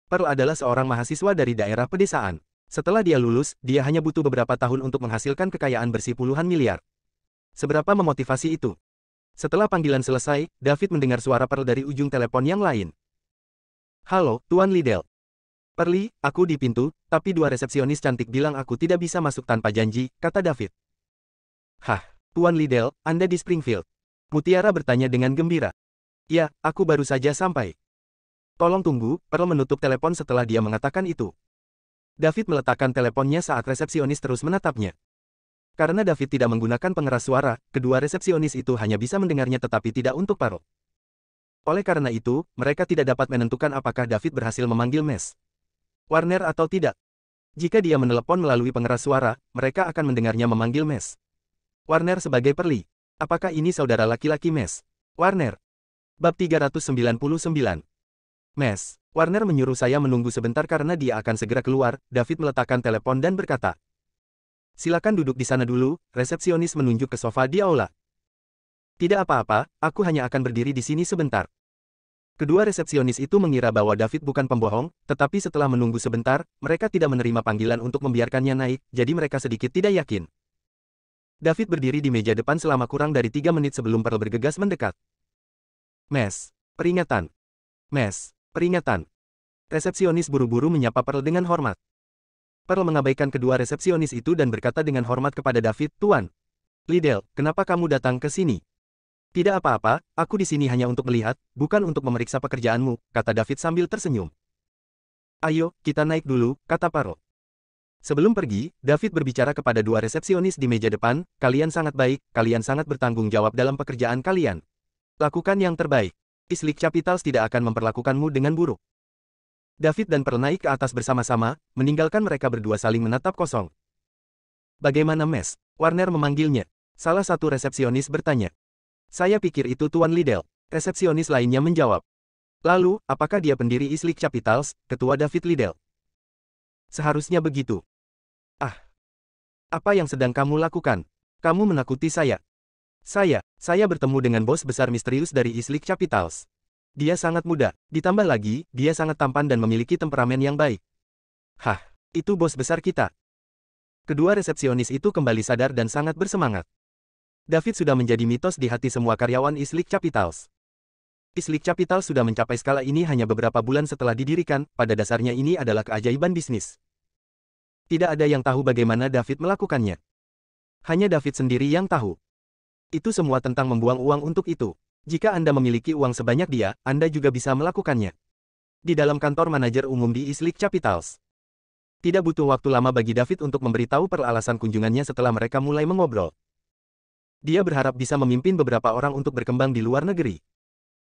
Pearl adalah seorang mahasiswa dari daerah pedesaan. Setelah dia lulus, dia hanya butuh beberapa tahun untuk menghasilkan kekayaan bersih puluhan miliar. Seberapa memotivasi itu? Setelah panggilan selesai, David mendengar suara Pearl dari ujung telepon yang lain. "Halo, Tuan Liddell. Perli, aku di pintu, tapi dua resepsionis cantik bilang aku tidak bisa masuk tanpa janji," kata David. "Hah, Tuan Liddell, Anda di Springfield?" Mutiara bertanya dengan gembira. "Ya, aku baru saja sampai." "Tolong tunggu," Pearl menutup telepon setelah dia mengatakan itu. David meletakkan teleponnya saat resepsionis terus menatapnya. Karena David tidak menggunakan pengeras suara, kedua resepsionis itu hanya bisa mendengarnya tetapi tidak untuk Pearl. Oleh karena itu, mereka tidak dapat menentukan apakah David berhasil memanggil Miss Warner atau tidak. Jika dia menelepon melalui pengeras suara, mereka akan mendengarnya memanggil Miss Warner sebagai Perli. Apakah ini saudara laki-laki Miss Warner? Bab 399. Miss Warner menyuruh saya menunggu sebentar karena dia akan segera keluar. David meletakkan telepon dan berkata, "Silakan duduk di sana dulu." Resepsionis menunjuk ke sofa di aula. "Tidak apa-apa, aku hanya akan berdiri di sini sebentar." Kedua resepsionis itu mengira bahwa David bukan pembohong, tetapi setelah menunggu sebentar, mereka tidak menerima panggilan untuk membiarkannya naik, jadi mereka sedikit tidak yakin. David berdiri di meja depan selama kurang dari 3 menit sebelum Pearl bergegas mendekat. "Mes, peringatan. Mes, peringatan." Resepsionis buru-buru menyapa Pearl dengan hormat. Pearl mengabaikan kedua resepsionis itu dan berkata dengan hormat kepada David, "Tuan Liddell, kenapa kamu datang ke sini?" "Tidak apa-apa, aku di sini hanya untuk melihat, bukan untuk memeriksa pekerjaanmu," kata David sambil tersenyum. "Ayo, kita naik dulu," kata Pearl. Sebelum pergi, David berbicara kepada dua resepsionis di meja depan, "Kalian sangat baik, kalian sangat bertanggung jawab dalam pekerjaan kalian. Lakukan yang terbaik. Islip Capitals tidak akan memperlakukanmu dengan buruk." David dan Pearl naik ke atas bersama-sama, meninggalkan mereka berdua saling menatap kosong. "Bagaimana Mes?" Warner memanggilnya. Salah satu resepsionis bertanya. "Saya pikir itu Tuan Liddell." Resepsionis lainnya menjawab. "Lalu, apakah dia pendiri Islip Capitals, Ketua David Liddell?" "Seharusnya begitu." "Ah, apa yang sedang kamu lakukan? Kamu menakuti saya." Saya bertemu dengan bos besar misterius dari Islip Capitals. Dia sangat muda, ditambah lagi, dia sangat tampan dan memiliki temperamen yang baik." "Hah, itu bos besar kita." Kedua resepsionis itu kembali sadar dan sangat bersemangat. David sudah menjadi mitos di hati semua karyawan Islip Capitals. Islip Capitals sudah mencapai skala ini hanya beberapa bulan setelah didirikan, pada dasarnya ini adalah keajaiban bisnis. Tidak ada yang tahu bagaimana David melakukannya. Hanya David sendiri yang tahu. Itu semua tentang membuang uang untuk itu. Jika Anda memiliki uang sebanyak dia, Anda juga bisa melakukannya. Di dalam kantor manajer umum di Islip Capitals. Tidak butuh waktu lama bagi David untuk memberitahu Pearl alasan kunjungannya setelah mereka mulai mengobrol. Dia berharap bisa memimpin beberapa orang untuk berkembang di luar negeri.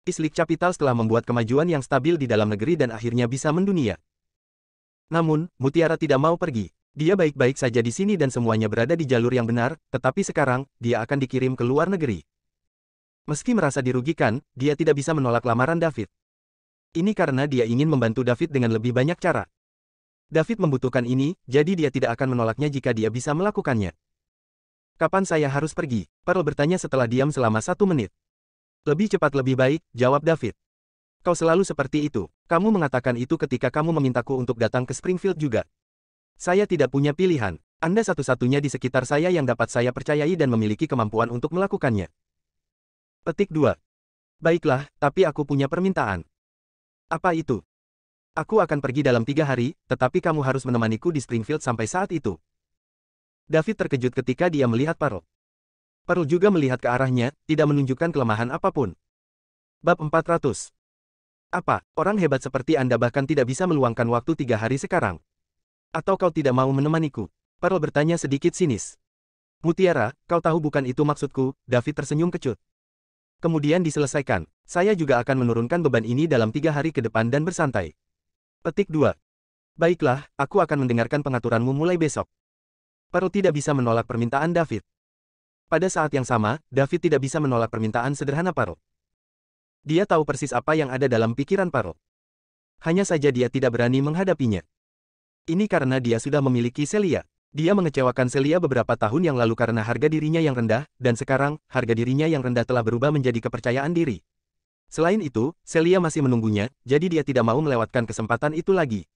Islip Capitals telah membuat kemajuan yang stabil di dalam negeri dan akhirnya bisa mendunia. Namun, Mutiara tidak mau pergi. Dia baik-baik saja di sini dan semuanya berada di jalur yang benar, tetapi sekarang, dia akan dikirim ke luar negeri. Meski merasa dirugikan, dia tidak bisa menolak lamaran David. Ini karena dia ingin membantu David dengan lebih banyak cara. David membutuhkan ini, jadi dia tidak akan menolaknya jika dia bisa melakukannya. "Kapan saya harus pergi?" Pearl bertanya setelah diam selama 1 menit. "Lebih cepat lebih baik," jawab David. "Kau selalu seperti itu. Kamu mengatakan itu ketika kamu memintaku untuk datang ke Springfield juga. Saya tidak punya pilihan. Anda satu-satunya di sekitar saya yang dapat saya percayai dan memiliki kemampuan untuk melakukannya." Petik 2. "Baiklah, tapi aku punya permintaan." "Apa itu?" "Aku akan pergi dalam 3 hari, tetapi kamu harus menemaniku di Springfield sampai saat itu." David terkejut ketika dia melihat Pearl. Pearl juga melihat ke arahnya, tidak menunjukkan kelemahan apapun. Bab 400. "Apa, orang hebat seperti Anda bahkan tidak bisa meluangkan waktu 3 hari sekarang? Atau kau tidak mau menemaniku?" Pearl bertanya sedikit sinis. "Mutiara, kau tahu bukan itu maksudku." David tersenyum kecut. Kemudian diselesaikan. "Saya juga akan menurunkan beban ini dalam 3 hari ke depan dan bersantai." Petik 2. "Baiklah, aku akan mendengarkan pengaturanmu mulai besok." Pearl tidak bisa menolak permintaan David. Pada saat yang sama, David tidak bisa menolak permintaan sederhana Pearl. Dia tahu persis apa yang ada dalam pikiran Pearl. Hanya saja dia tidak berani menghadapinya. Ini karena dia sudah memiliki Celia. Dia mengecewakan Celia beberapa tahun yang lalu karena harga dirinya yang rendah, dan sekarang, harga dirinya yang rendah telah berubah menjadi kepercayaan diri. Selain itu, Celia masih menunggunya, jadi dia tidak mau melewatkan kesempatan itu lagi.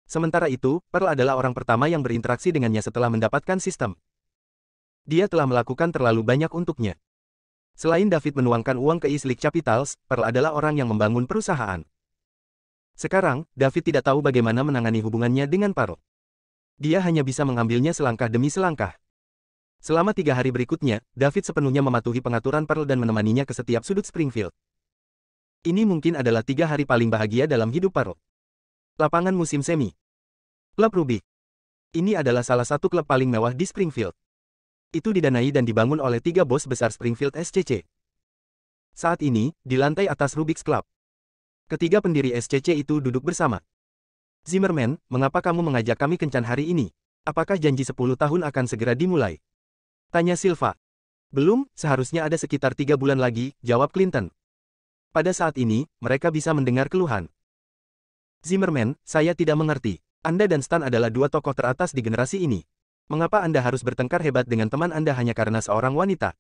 Sementara itu, Pearl adalah orang pertama yang berinteraksi dengannya setelah mendapatkan sistem. Dia telah melakukan terlalu banyak untuknya. Selain David menuangkan uang ke Islip Capitals, Pearl adalah orang yang membangun perusahaan. Sekarang, David tidak tahu bagaimana menangani hubungannya dengan Pearl. Dia hanya bisa mengambilnya selangkah demi selangkah. Selama 3 hari berikutnya, David sepenuhnya mematuhi pengaturan Pearl dan menemaninya ke setiap sudut Springfield. Ini mungkin adalah 3 hari paling bahagia dalam hidup Pearl. Lapangan musim semi. Klub Rubik. Ini adalah salah satu klub paling mewah di Springfield. Itu didanai dan dibangun oleh 3 bos besar Springfield SCC. Saat ini, di lantai atas Rubik's Club. Ketiga pendiri SCC itu duduk bersama. "Zimmerman, mengapa kamu mengajak kami kencan hari ini? Apakah janji 10 tahun akan segera dimulai?" tanya Silva. "Belum, seharusnya ada sekitar 3 bulan lagi," jawab Clinton. Pada saat ini, mereka bisa mendengar keluhan. Zimmerman, saya tidak mengerti. Anda dan Stan adalah dua tokoh teratas di generasi ini. Mengapa Anda harus bertengkar hebat dengan teman Anda hanya karena seorang wanita?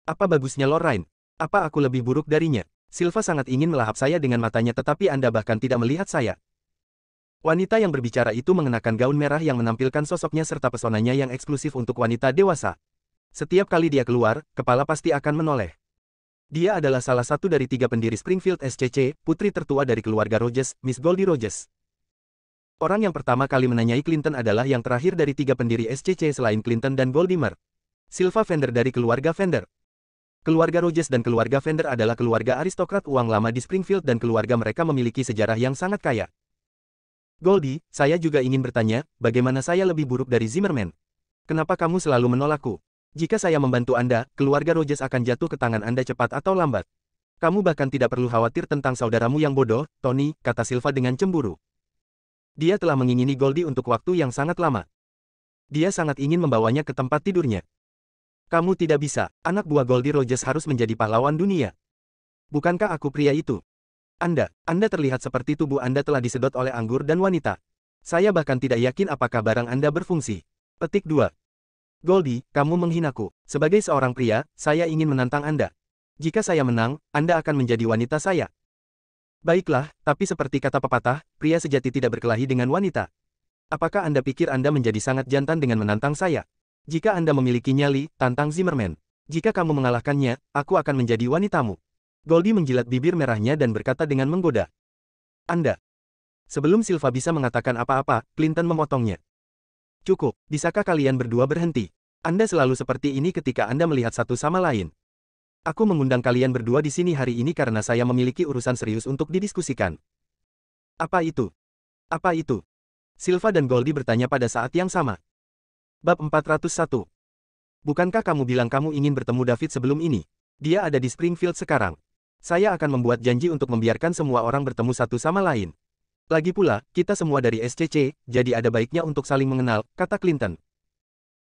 Apa bagusnya Lorraine? Apa aku lebih buruk darinya? Silva sangat ingin melahap saya dengan matanya tetapi Anda bahkan tidak melihat saya. Wanita yang berbicara itu mengenakan gaun merah yang menampilkan sosoknya serta pesonanya yang eksklusif untuk wanita dewasa. Setiap kali dia keluar, kepala pasti akan menoleh. Dia adalah salah satu dari 3 pendiri Springfield SCC, putri tertua dari keluarga Rogers, Miss Goldie Rogers. Orang yang pertama kali menanyai Clinton adalah yang terakhir dari 3 pendiri SCC selain Clinton dan Goldimer. Silva Fender dari keluarga Fender. Keluarga Rogers dan keluarga Fender adalah keluarga aristokrat uang lama di Springfield dan keluarga mereka memiliki sejarah yang sangat kaya. Goldie, saya juga ingin bertanya, bagaimana saya lebih buruk dari Zimmerman? Kenapa kamu selalu menolakku? Jika saya membantu Anda, keluarga Rogers akan jatuh ke tangan Anda cepat atau lambat. Kamu bahkan tidak perlu khawatir tentang saudaramu yang bodoh, Tony, kata Silva dengan cemburu. Dia telah mengingini Goldie untuk waktu yang sangat lama. Dia sangat ingin membawanya ke tempat tidurnya. Kamu tidak bisa, anak buah Goldie Rogers harus menjadi pahlawan dunia. Bukankah aku pria itu? Anda terlihat seperti tubuh Anda telah disedot oleh anggur dan wanita. Saya bahkan tidak yakin apakah barang Anda berfungsi. Petik 2. Goldie, kamu menghinaku. Sebagai seorang pria, saya ingin menantang Anda. Jika saya menang, Anda akan menjadi wanita saya. Baiklah, tapi seperti kata pepatah, pria sejati tidak berkelahi dengan wanita. Apakah Anda pikir Anda menjadi sangat jantan dengan menantang saya? Jika Anda memiliki nyali, tantang Zimmerman. Jika kamu mengalahkannya, aku akan menjadi wanitamu. Goldie menjilat bibir merahnya dan berkata dengan menggoda. Anda. Sebelum Silva bisa mengatakan apa-apa, Clinton memotongnya. Cukup, bisakah kalian berdua berhenti? Anda selalu seperti ini ketika Anda melihat satu sama lain. Aku mengundang kalian berdua di sini hari ini karena saya memiliki urusan serius untuk didiskusikan. Apa itu? Apa itu? Silva dan Goldie bertanya pada saat yang sama. Bab 401. Bukankah kamu bilang kamu ingin bertemu David sebelum ini? Dia ada di Springfield sekarang. Saya akan membuat janji untuk membiarkan semua orang bertemu satu sama lain. Lagi pula, kita semua dari SCC, jadi ada baiknya untuk saling mengenal, kata Clinton.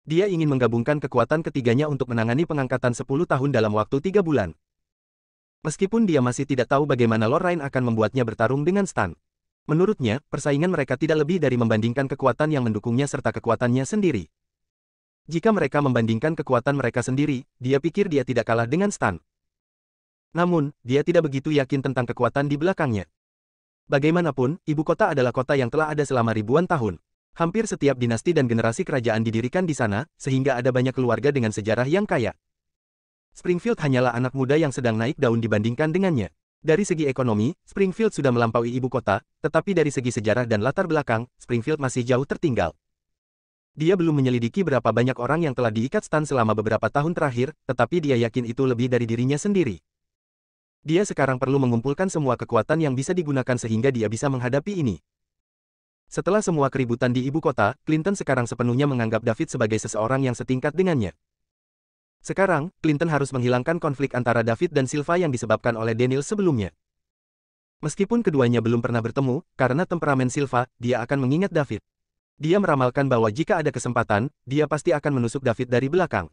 Dia ingin menggabungkan kekuatan ketiganya untuk menangani pengangkatan 10 tahun dalam waktu 3 bulan. Meskipun dia masih tidak tahu bagaimana Lorraine akan membuatnya bertarung dengan Stan. Menurutnya, persaingan mereka tidak lebih dari membandingkan kekuatan yang mendukungnya serta kekuatannya sendiri. Jika mereka membandingkan kekuatan mereka sendiri, dia pikir dia tidak kalah dengan Stan. Namun, dia tidak begitu yakin tentang kekuatan di belakangnya. Bagaimanapun, ibu kota adalah kota yang telah ada selama ribuan tahun. Hampir setiap dinasti dan generasi kerajaan didirikan di sana, sehingga ada banyak keluarga dengan sejarah yang kaya. Springfield hanyalah anak muda yang sedang naik daun dibandingkan dengannya. Dari segi ekonomi, Springfield sudah melampaui ibu kota, tetapi dari segi sejarah dan latar belakang, Springfield masih jauh tertinggal. Dia belum menyelidiki berapa banyak orang yang telah diikat Stan selama beberapa tahun terakhir, tetapi dia yakin itu lebih dari dirinya sendiri. Dia sekarang perlu mengumpulkan semua kekuatan yang bisa digunakan sehingga dia bisa menghadapi ini. Setelah semua keributan di ibu kota, Clinton sekarang sepenuhnya menganggap David sebagai seseorang yang setingkat dengannya. Sekarang, Clinton harus menghilangkan konflik antara David dan Silva yang disebabkan oleh Daniel sebelumnya. Meskipun keduanya belum pernah bertemu, karena temperamen Silva, dia akan mengingat David. Dia meramalkan bahwa jika ada kesempatan, dia pasti akan menusuk David dari belakang.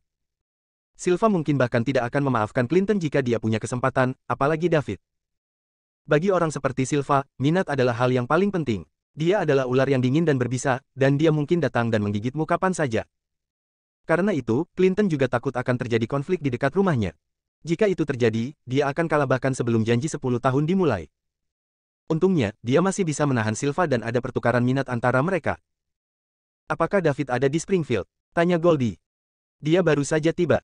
Silva mungkin bahkan tidak akan memaafkan Clinton jika dia punya kesempatan, apalagi David. Bagi orang seperti Silva, minat adalah hal yang paling penting. Dia adalah ular yang dingin dan berbisa, dan dia mungkin datang dan menggigitmu kapan saja. Karena itu, Clinton juga takut akan terjadi konflik di dekat rumahnya. Jika itu terjadi, dia akan kalah bahkan sebelum janji 10 tahun dimulai. Untungnya, dia masih bisa menahan Silva dan ada pertukaran minat antara mereka. Apakah David ada di Springfield? Tanya Goldie. Dia baru saja tiba.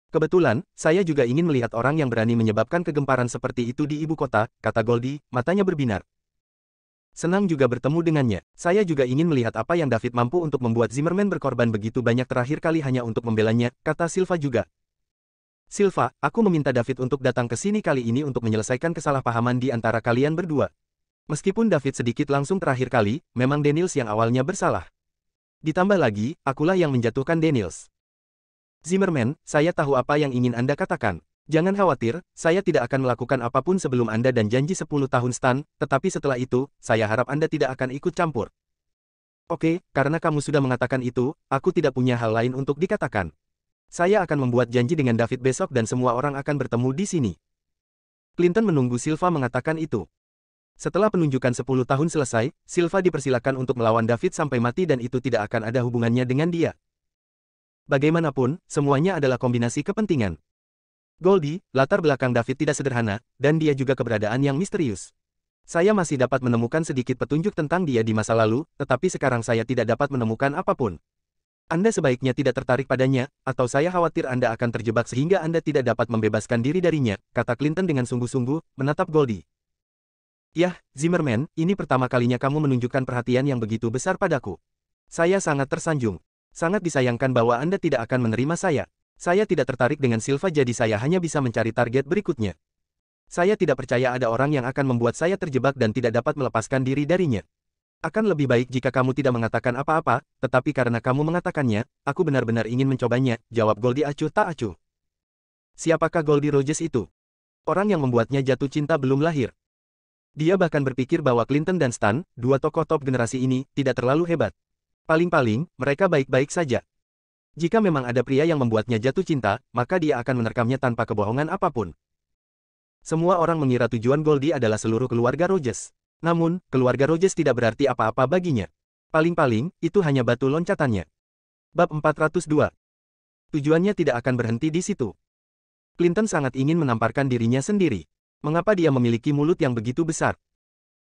Kebetulan, saya juga ingin melihat orang yang berani menyebabkan kegemparan seperti itu di ibu kota, kata Goldie, matanya berbinar. Senang juga bertemu dengannya. Saya juga ingin melihat apa yang David mampu untuk membuat Zimmerman berkorban begitu banyak terakhir kali hanya untuk membelanya, kata Silva juga. Silva, aku meminta David untuk datang ke sini kali ini untuk menyelesaikan kesalahpahaman di antara kalian berdua. Meskipun David sedikit langsung terakhir kali, memang Daniels yang awalnya bersalah. Ditambah lagi, akulah yang menjatuhkan Daniels. Zimmerman, saya tahu apa yang ingin Anda katakan. Jangan khawatir, saya tidak akan melakukan apapun sebelum Anda dan janji 10 tahun Stan, tetapi setelah itu, saya harap Anda tidak akan ikut campur. Oke, karena kamu sudah mengatakan itu, aku tidak punya hal lain untuk dikatakan. Saya akan membuat janji dengan David besok dan semua orang akan bertemu di sini. Clinton menunggu Silva mengatakan itu. Setelah penunjukan 10 tahun selesai, Silva dipersilakan untuk melawan David sampai mati dan itu tidak akan ada hubungannya dengan dia. Bagaimanapun, semuanya adalah kombinasi kepentingan. Goldie, latar belakang David tidak sederhana, dan dia juga keberadaan yang misterius. Saya masih dapat menemukan sedikit petunjuk tentang dia di masa lalu, tetapi sekarang saya tidak dapat menemukan apapun. Anda sebaiknya tidak tertarik padanya, atau saya khawatir Anda akan terjebak sehingga Anda tidak dapat membebaskan diri darinya, kata Clinton dengan sungguh-sungguh, menatap Goldie. Yah, Zimmerman, ini pertama kalinya kamu menunjukkan perhatian yang begitu besar padaku. Saya sangat tersanjung. Sangat disayangkan bahwa Anda tidak akan menerima saya. Saya tidak tertarik dengan Silva jadi saya hanya bisa mencari target berikutnya. Saya tidak percaya ada orang yang akan membuat saya terjebak dan tidak dapat melepaskan diri darinya. Akan lebih baik jika kamu tidak mengatakan apa-apa, tetapi karena kamu mengatakannya, aku benar-benar ingin mencobanya, jawab Goldie acuh tak acuh. Siapakah Goldie Rogers itu? Orang yang membuatnya jatuh cinta belum lahir. Dia bahkan berpikir bahwa Clinton dan Stan, dua tokoh top generasi ini, tidak terlalu hebat. Paling-paling, mereka baik-baik saja. Jika memang ada pria yang membuatnya jatuh cinta, maka dia akan menerkamnya tanpa kebohongan apapun. Semua orang mengira tujuan Goldie adalah seluruh keluarga Rogers. Namun, keluarga Rogers tidak berarti apa-apa baginya. Paling-paling, itu hanya batu loncatannya. Bab 402. Tujuannya tidak akan berhenti di situ. Clinton sangat ingin menamparkan dirinya sendiri. Mengapa dia memiliki mulut yang begitu besar?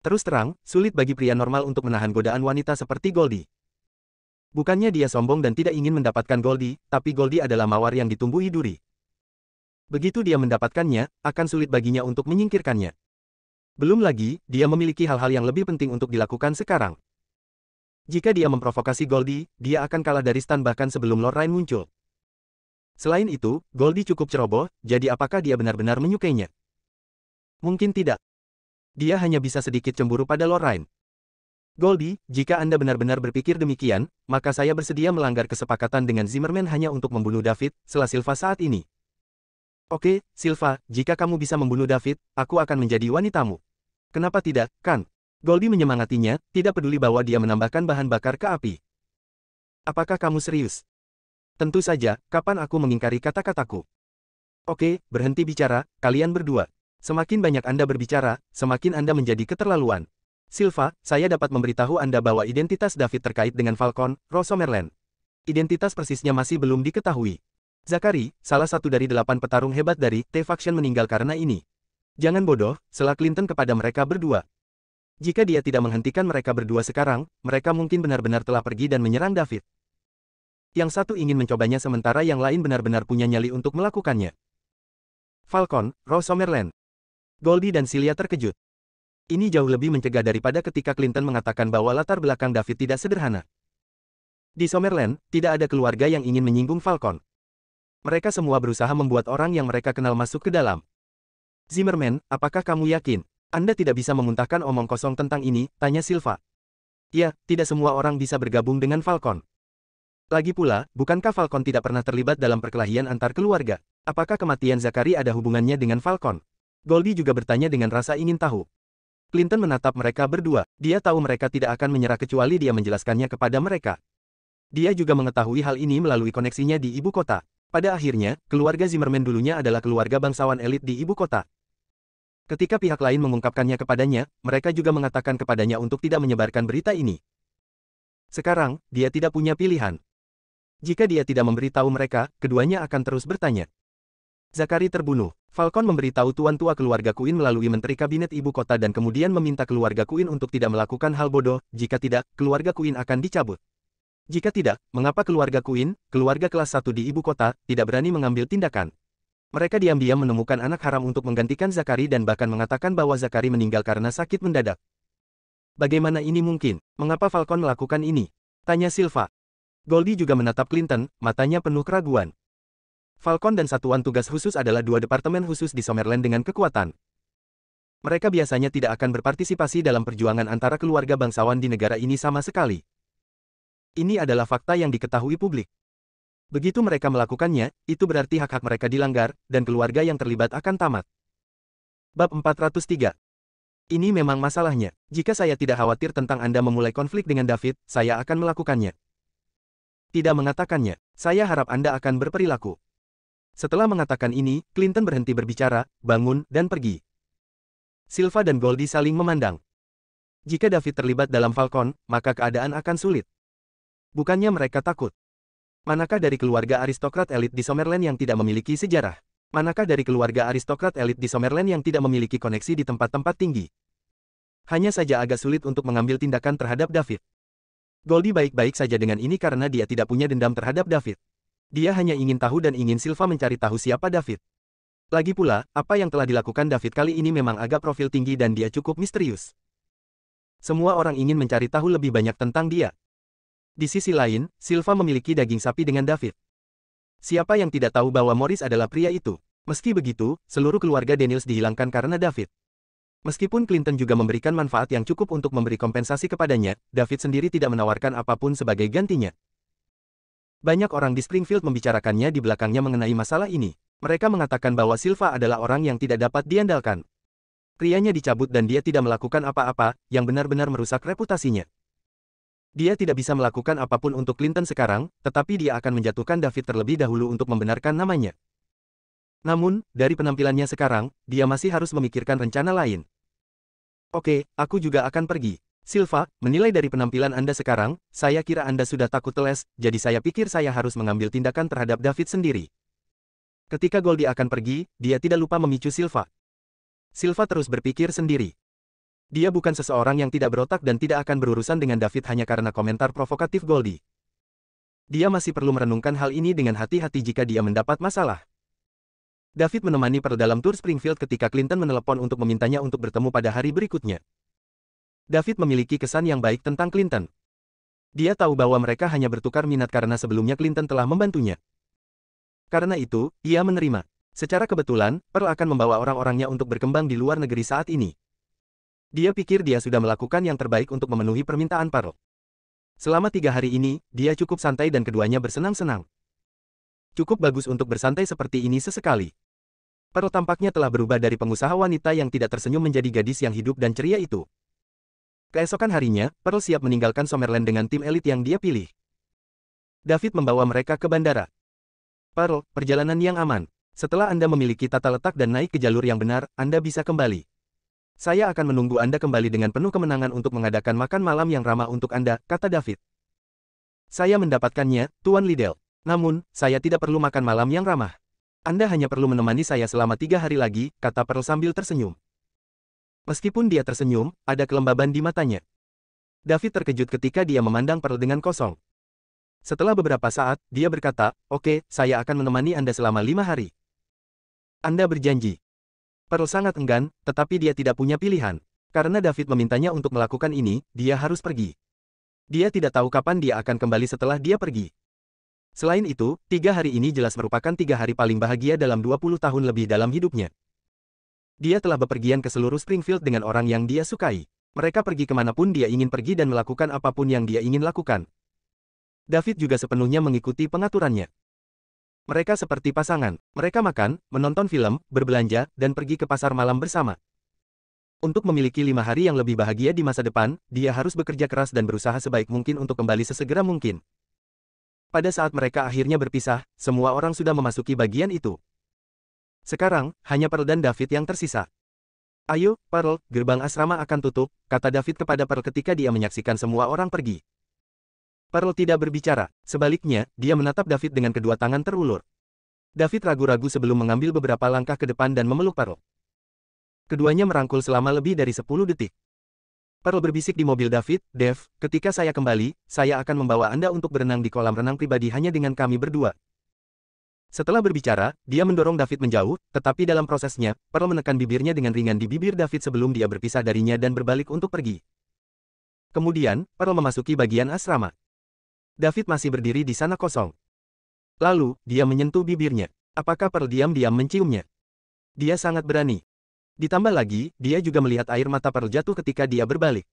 Terus terang, sulit bagi pria normal untuk menahan godaan wanita seperti Goldie. Bukannya dia sombong dan tidak ingin mendapatkan Goldie, tapi Goldie adalah mawar yang ditumbuhi duri. Begitu dia mendapatkannya, akan sulit baginya untuk menyingkirkannya. Belum lagi, dia memiliki hal-hal yang lebih penting untuk dilakukan sekarang. Jika dia memprovokasi Goldie, dia akan kalah dari Stan bahkan sebelum Lorraine muncul. Selain itu, Goldie cukup ceroboh, jadi apakah dia benar-benar menyukainya? Mungkin tidak. Dia hanya bisa sedikit cemburu pada Lorraine. Goldie, jika Anda benar-benar berpikir demikian, maka saya bersedia melanggar kesepakatan dengan Zimmerman hanya untuk membunuh David, sela Silva saat ini. Oke, Silva, jika kamu bisa membunuh David, aku akan menjadi wanitamu. Kenapa tidak, kan? Goldie menyemangatinya, tidak peduli bahwa dia menambahkan bahan bakar ke api. Apakah kamu serius? Tentu saja, kapan aku mengingkari kata-kataku? Oke, berhenti bicara, kalian berdua. Semakin banyak Anda berbicara, semakin Anda menjadi keterlaluan. Silva, saya dapat memberitahu Anda bahwa identitas David terkait dengan Falcon, Rosomerland. Identitas persisnya masih belum diketahui. Zachary, salah satu dari 8 petarung hebat dari T-Faction meninggal karena ini. Jangan bodoh, sela Clinton kepada mereka berdua. Jika dia tidak menghentikan mereka berdua sekarang, mereka mungkin benar-benar telah pergi dan menyerang David. Yang satu ingin mencobanya sementara yang lain benar-benar punya nyali untuk melakukannya. Falcon, Rosomerland. Goldie dan Celia terkejut. Ini jauh lebih mencegah daripada ketika Clinton mengatakan bahwa latar belakang David tidak sederhana. Di Somerland, tidak ada keluarga yang ingin menyinggung Falcon. Mereka semua berusaha membuat orang yang mereka kenal masuk ke dalam. Zimmerman, apakah kamu yakin? Anda tidak bisa memuntahkan omong kosong tentang ini, tanya Silva. Ya, tidak semua orang bisa bergabung dengan Falcon. Lagi pula, bukankah Falcon tidak pernah terlibat dalam perkelahian antar keluarga? Apakah kematian Zachary ada hubungannya dengan Falcon? Goldie juga bertanya dengan rasa ingin tahu. Clinton menatap mereka berdua. Dia tahu mereka tidak akan menyerah kecuali dia menjelaskannya kepada mereka. Dia juga mengetahui hal ini melalui koneksinya di ibu kota. Pada akhirnya, keluarga Zimmerman dulunya adalah keluarga bangsawan elit di ibu kota. Ketika pihak lain mengungkapkannya kepadanya, mereka juga mengatakan kepadanya untuk tidak menyebarkan berita ini. Sekarang, dia tidak punya pilihan. Jika dia tidak memberitahu mereka, keduanya akan terus bertanya. Zachary terbunuh. Falcon memberitahu tuan tua keluarga Queen melalui menteri kabinet ibu kota dan kemudian meminta keluarga Queen untuk tidak melakukan hal bodoh, jika tidak, keluarga Queen akan dicabut. Jika tidak, mengapa keluarga Queen, keluarga kelas 1 di ibu kota, tidak berani mengambil tindakan? Mereka diam-diam menemukan anak haram untuk menggantikan Zachary dan bahkan mengatakan bahwa Zachary meninggal karena sakit mendadak. Bagaimana ini mungkin? Mengapa Falcon melakukan ini? Tanya Silva. Goldie juga menatap Clinton, matanya penuh keraguan. Falcon dan Satuan Tugas Khusus adalah dua departemen khusus di Somerland dengan kekuatan. Mereka biasanya tidak akan berpartisipasi dalam perjuangan antara keluarga bangsawan di negara ini sama sekali. Ini adalah fakta yang diketahui publik. Begitu mereka melakukannya, itu berarti hak-hak mereka dilanggar, dan keluarga yang terlibat akan tamat. Bab 403. Ini memang masalahnya. Jika saya tidak khawatir tentang Anda memulai konflik dengan David, saya akan melakukannya. Tidak mengatakannya, saya harap Anda akan berperilaku. Setelah mengatakan ini, Clinton berhenti berbicara, bangun, dan pergi. Silva dan Goldie saling memandang. Jika David terlibat dalam Falcon, maka keadaan akan sulit. Bukannya mereka takut. Manakah dari keluarga aristokrat elit di Summerland yang tidak memiliki sejarah? Manakah dari keluarga aristokrat elit di Summerland yang tidak memiliki koneksi di tempat-tempat tinggi? Hanya saja agak sulit untuk mengambil tindakan terhadap David. Goldie baik-baik saja dengan ini karena dia tidak punya dendam terhadap David. Dia hanya ingin tahu dan ingin Silva mencari tahu siapa David. Lagi pula, apa yang telah dilakukan David kali ini memang agak profil tinggi dan dia cukup misterius. Semua orang ingin mencari tahu lebih banyak tentang dia. Di sisi lain, Silva memiliki daging sapi dengan David. Siapa yang tidak tahu bahwa Morris adalah pria itu? Meski begitu, seluruh keluarga Daniels dihilangkan karena David. Meskipun Clinton juga memberikan manfaat yang cukup untuk memberi kompensasi kepadanya, David sendiri tidak menawarkan apapun sebagai gantinya. Banyak orang di Springfield membicarakannya di belakangnya mengenai masalah ini. Mereka mengatakan bahwa Silva adalah orang yang tidak dapat diandalkan. Prianya dicabut dan dia tidak melakukan apa-apa, yang benar-benar merusak reputasinya. Dia tidak bisa melakukan apapun untuk Clinton sekarang, tetapi dia akan menjatuhkan David terlebih dahulu untuk membenarkan namanya. Namun, dari penampilannya sekarang, dia masih harus memikirkan rencana lain. Oke, aku juga akan pergi. Silva, menilai dari penampilan Anda sekarang, saya kira Anda sudah takut teles, jadi saya pikir saya harus mengambil tindakan terhadap David sendiri. Ketika Goldie akan pergi, dia tidak lupa memicu Silva. Silva terus berpikir sendiri. Dia bukan seseorang yang tidak berotak dan tidak akan berurusan dengan David hanya karena komentar provokatif Goldie. Dia masih perlu merenungkan hal ini dengan hati-hati jika dia mendapat masalah. David menemani Pearl dalam tur Springfield ketika Clinton menelepon untuk memintanya untuk bertemu pada hari berikutnya. David memiliki kesan yang baik tentang Clinton. Dia tahu bahwa mereka hanya bertukar minat karena sebelumnya Clinton telah membantunya. Karena itu, ia menerima. Secara kebetulan, Pearl akan membawa orang-orangnya untuk berkembang di luar negeri saat ini. Dia pikir dia sudah melakukan yang terbaik untuk memenuhi permintaan Pearl. Selama 3 hari ini, dia cukup santai dan keduanya bersenang-senang. Cukup bagus untuk bersantai seperti ini sesekali. Pearl tampaknya telah berubah dari pengusaha wanita yang tidak tersenyum menjadi gadis yang hidup dan ceria itu. Keesokan harinya, Pearl siap meninggalkan Summerland dengan tim elit yang dia pilih. David membawa mereka ke bandara. Pearl, perjalanan yang aman. Setelah Anda memiliki tata letak dan naik ke jalur yang benar, Anda bisa kembali. Saya akan menunggu Anda kembali dengan penuh kemenangan untuk mengadakan makan malam yang ramah untuk Anda, kata David. Saya mendapatkannya, Tuan Liddell. Namun, saya tidak perlu makan malam yang ramah. Anda hanya perlu menemani saya selama 3 hari lagi, kata Pearl sambil tersenyum. Meskipun dia tersenyum, ada kelembaban di matanya. David terkejut ketika dia memandang Pearl dengan kosong. Setelah beberapa saat, dia berkata, "Oke, saya akan menemani Anda selama 5 hari. Anda berjanji?" Pearl sangat enggan, tetapi dia tidak punya pilihan. Karena David memintanya untuk melakukan ini, dia harus pergi. Dia tidak tahu kapan dia akan kembali setelah dia pergi. Selain itu, 3 hari ini jelas merupakan 3 hari paling bahagia dalam 20 tahun lebih dalam hidupnya. Dia telah bepergian ke seluruh Springfield dengan orang yang dia sukai. Mereka pergi kemanapun dia ingin pergi dan melakukan apapun yang dia ingin lakukan. David juga sepenuhnya mengikuti pengaturannya. Mereka seperti pasangan. Mereka makan, menonton film, berbelanja, dan pergi ke pasar malam bersama. Untuk memiliki 5 hari yang lebih bahagia di masa depan, dia harus bekerja keras dan berusaha sebaik mungkin untuk kembali sesegera mungkin. Pada saat mereka akhirnya berpisah, semua orang sudah memasuki bagian itu. Sekarang, hanya Pearl dan David yang tersisa. "Ayo, Pearl, gerbang asrama akan tutup," kata David kepada Pearl ketika dia menyaksikan semua orang pergi. Pearl tidak berbicara, sebaliknya, dia menatap David dengan kedua tangan terulur. David ragu-ragu sebelum mengambil beberapa langkah ke depan dan memeluk Pearl. Keduanya merangkul selama lebih dari 10 detik. Pearl berbisik di mobil David, "Dev, ketika saya kembali, saya akan membawa Anda untuk berenang di kolam renang pribadi hanya dengan kami berdua." Setelah berbicara, dia mendorong David menjauh, tetapi dalam prosesnya, Pearl menekan bibirnya dengan ringan di bibir David sebelum dia berpisah darinya dan berbalik untuk pergi. Kemudian, Pearl memasuki bagian asrama. David masih berdiri di sana kosong. Lalu, dia menyentuh bibirnya. Apakah Pearl diam-diam menciumnya? Dia sangat berani. Ditambah lagi, dia juga melihat air mata Pearl jatuh ketika dia berbalik.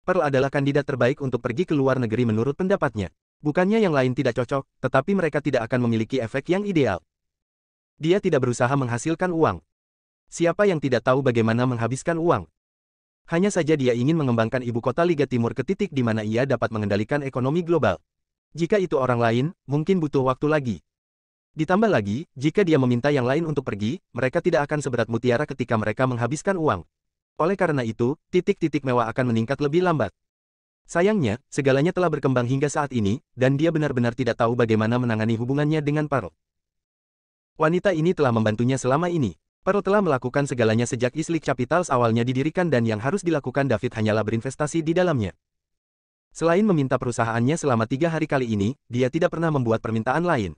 Pearl adalah kandidat terbaik untuk pergi ke luar negeri menurut pendapatnya. Bukannya yang lain tidak cocok, tetapi mereka tidak akan memiliki efek yang ideal. Dia tidak berusaha menghasilkan uang. Siapa yang tidak tahu bagaimana menghabiskan uang? Hanya saja dia ingin mengembangkan ibu kota Liga Timur ke titik di mana ia dapat mengendalikan ekonomi global. Jika itu orang lain, mungkin butuh waktu lagi. Ditambah lagi, jika dia meminta yang lain untuk pergi, mereka tidak akan seberat mutiara ketika mereka menghabiskan uang. Oleh karena itu, titik-titik mewah akan meningkat lebih lambat. Sayangnya, segalanya telah berkembang hingga saat ini, dan dia benar-benar tidak tahu bagaimana menangani hubungannya dengan Pearl. Wanita ini telah membantunya selama ini. Pearl telah melakukan segalanya sejak Islik Capitals awalnya didirikan dan yang harus dilakukan David hanyalah berinvestasi di dalamnya. Selain meminta perusahaannya selama 3 hari kali ini, dia tidak pernah membuat permintaan lain.